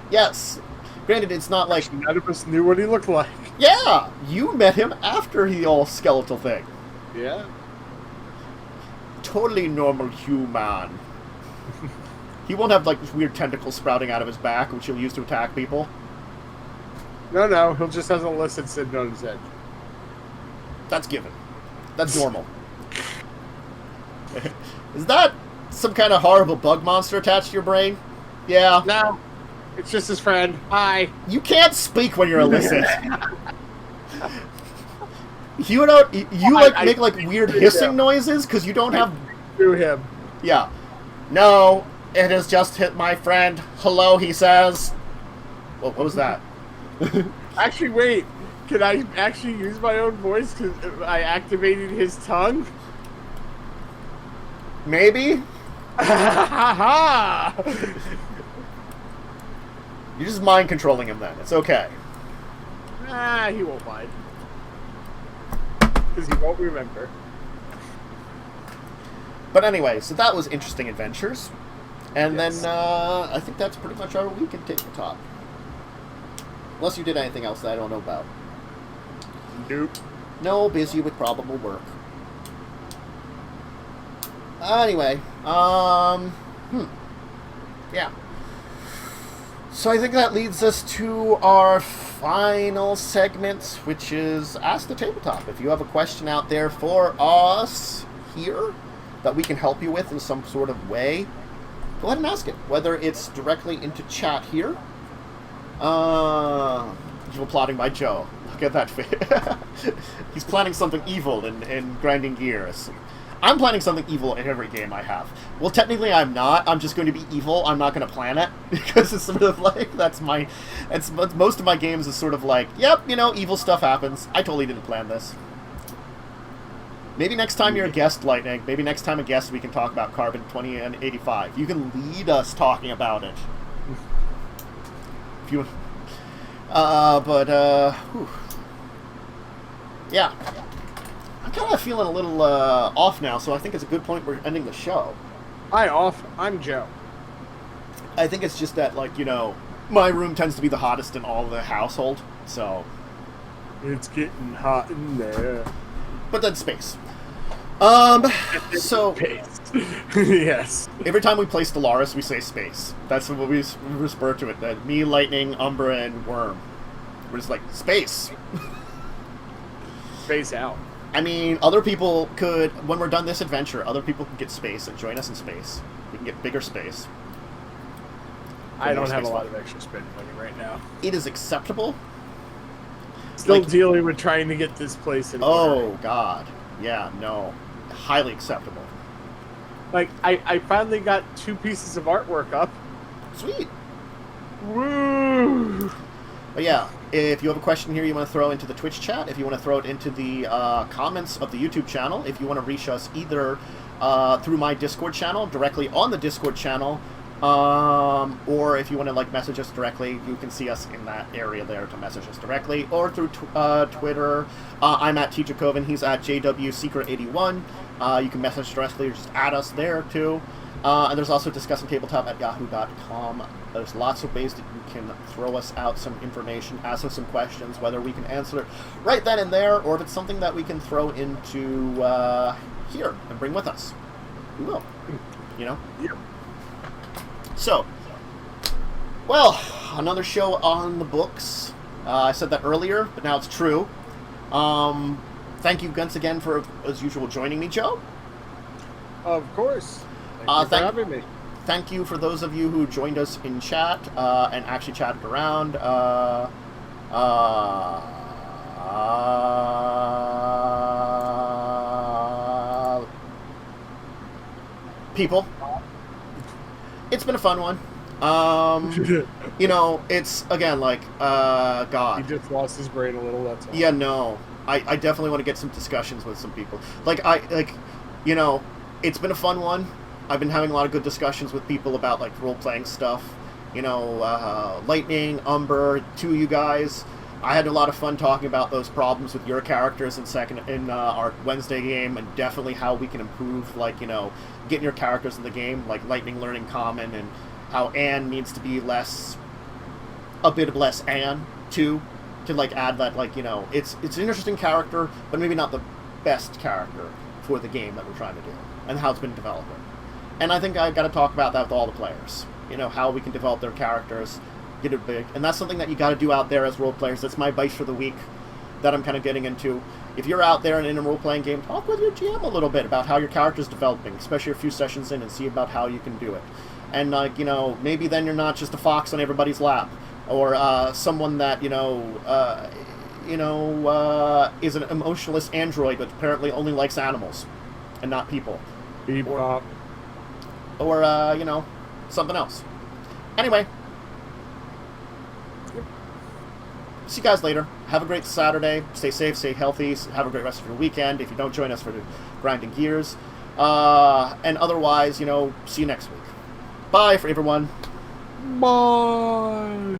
Yes. Granted, it's not like... None of us knew what he looked like. Yeah! You met him after the all skeletal thing. Yeah. Totally normal human. He won't have, like, weird tentacles sprouting out of his back, which he'll use to attack people. No, he'll just have a listen sitting on his head. That's given. That's normal. Is that some kind of horrible bug monster attached to your brain? Yeah. No. It's just his friend. Hi. You can't speak when you're illicit. Make like weird hissing noises because you don't have... Through him. Yeah. No, it has just hit my friend. Hello, he says. What was that? Actually, wait. Can I actually use my own voice because I activated his tongue? Maybe? Ha You're just mind controlling him then. It's okay. He won't mind. Because he won't remember. But anyway, so that was Interesting Adventures. And Yes. then I think that's pretty much our week in Tabletop. Unless you did anything else that I don't know about. Nope. No, busy with probable work. Anyway, yeah. So I think that leads us to our final segment, which is Ask the Tabletop. If you have a question out there for us here that we can help you with in some sort of way, go ahead and ask it. Whether it's directly into chat here. Evil plotting by Joe. Look at that face. He's planning something evil and grinding gears. I'm planning something evil in every game I have. Well, technically I'm not. I'm just going to be evil. I'm not going to plan it. Because it's sort of like, most of my games is sort of like, yep, evil stuff happens. I totally didn't plan this. Maybe next time you're a guest, Lightning. Maybe next time a guest we can talk about Carbon 20 and 85. You can lead us talking about it. If you... whew. Yeah. I'm kind of feeling a little off now, so I think it's a good point we're ending the show. I'm Joe. I think it's just that, my room tends to be the hottest in all the household, so... It's getting hot in there. But then space. So... Space. Yes. Every time we play Stellaris, we say space. That's what we refer to it. That me, Lightning, Umbra, and Worm. We're just like, space. Space out. I mean, other people could, when we're done this adventure, other people can get space and join us in space. We can get bigger space. I don't have a lot of extra spending money right now. It is acceptable. Still dealing with trying to get this place in order. Oh, God. Yeah, no. Highly acceptable. I finally got 2 pieces of artwork up. Sweet. Woo! But yeah, if you have a question here you want to throw into the Twitch chat, if you want to throw it into the comments of the YouTube channel, if you want to reach us either through my Discord channel, directly on the Discord channel, or if you want to message us directly, you can see us in that area there to message us directly, or through Twitter. I'm at Dracovin, he's at JWSecret81. You can message directly or just add us there too. And there's also Discussing Tabletop at yahoo.com. There's lots of ways that you can throw us out some information, ask us some questions, whether we can answer it right then and there, or if it's something that we can throw into here and bring with us. We will. Yeah. So, well, another show on the books. I said that earlier, but now it's true. thank you once again for, as usual, joining me, Joe. Of course. Thank you for having me. Thank you for those of you who joined us in chat and actually chatted around. People, it's been a fun one. You know, it's again like God. He just lost his brain a little. That's all. Yeah, no. I definitely want to get some discussions with some people. You know, it's been a fun one. I've been having a lot of good discussions with people about like role-playing stuff. You know, Lightning, Umber, two of you guys. I had a lot of fun talking about those problems with your characters in our Wednesday game, and definitely how we can improve, like, you know, getting your characters in the game, like Lightning learning Common, and how Anne needs to be a bit less Anne too, to like add that, like, you know, it's an interesting character, but maybe not the best character for the game that we're trying to do, and how it's been developing. And I think I got to talk about that with all the players. You know, how we can develop their characters, get it big, and that's something that you got to do out there as role players. That's my advice for the week that I'm kind of getting into. If you're out there and in a role-playing game, talk with your GM a little bit about how your character's developing, especially a few sessions in, and see about how you can do it. And, like, you know, maybe then you're not just a fox on everybody's lap, or someone that, is an emotionless android but apparently only likes animals and not people. Or something else. Anyway. See you guys later. Have a great Saturday. Stay safe, stay healthy. Have a great rest of your weekend if you don't join us for the grinding gears. And otherwise, see you next week. Bye for everyone. Bye.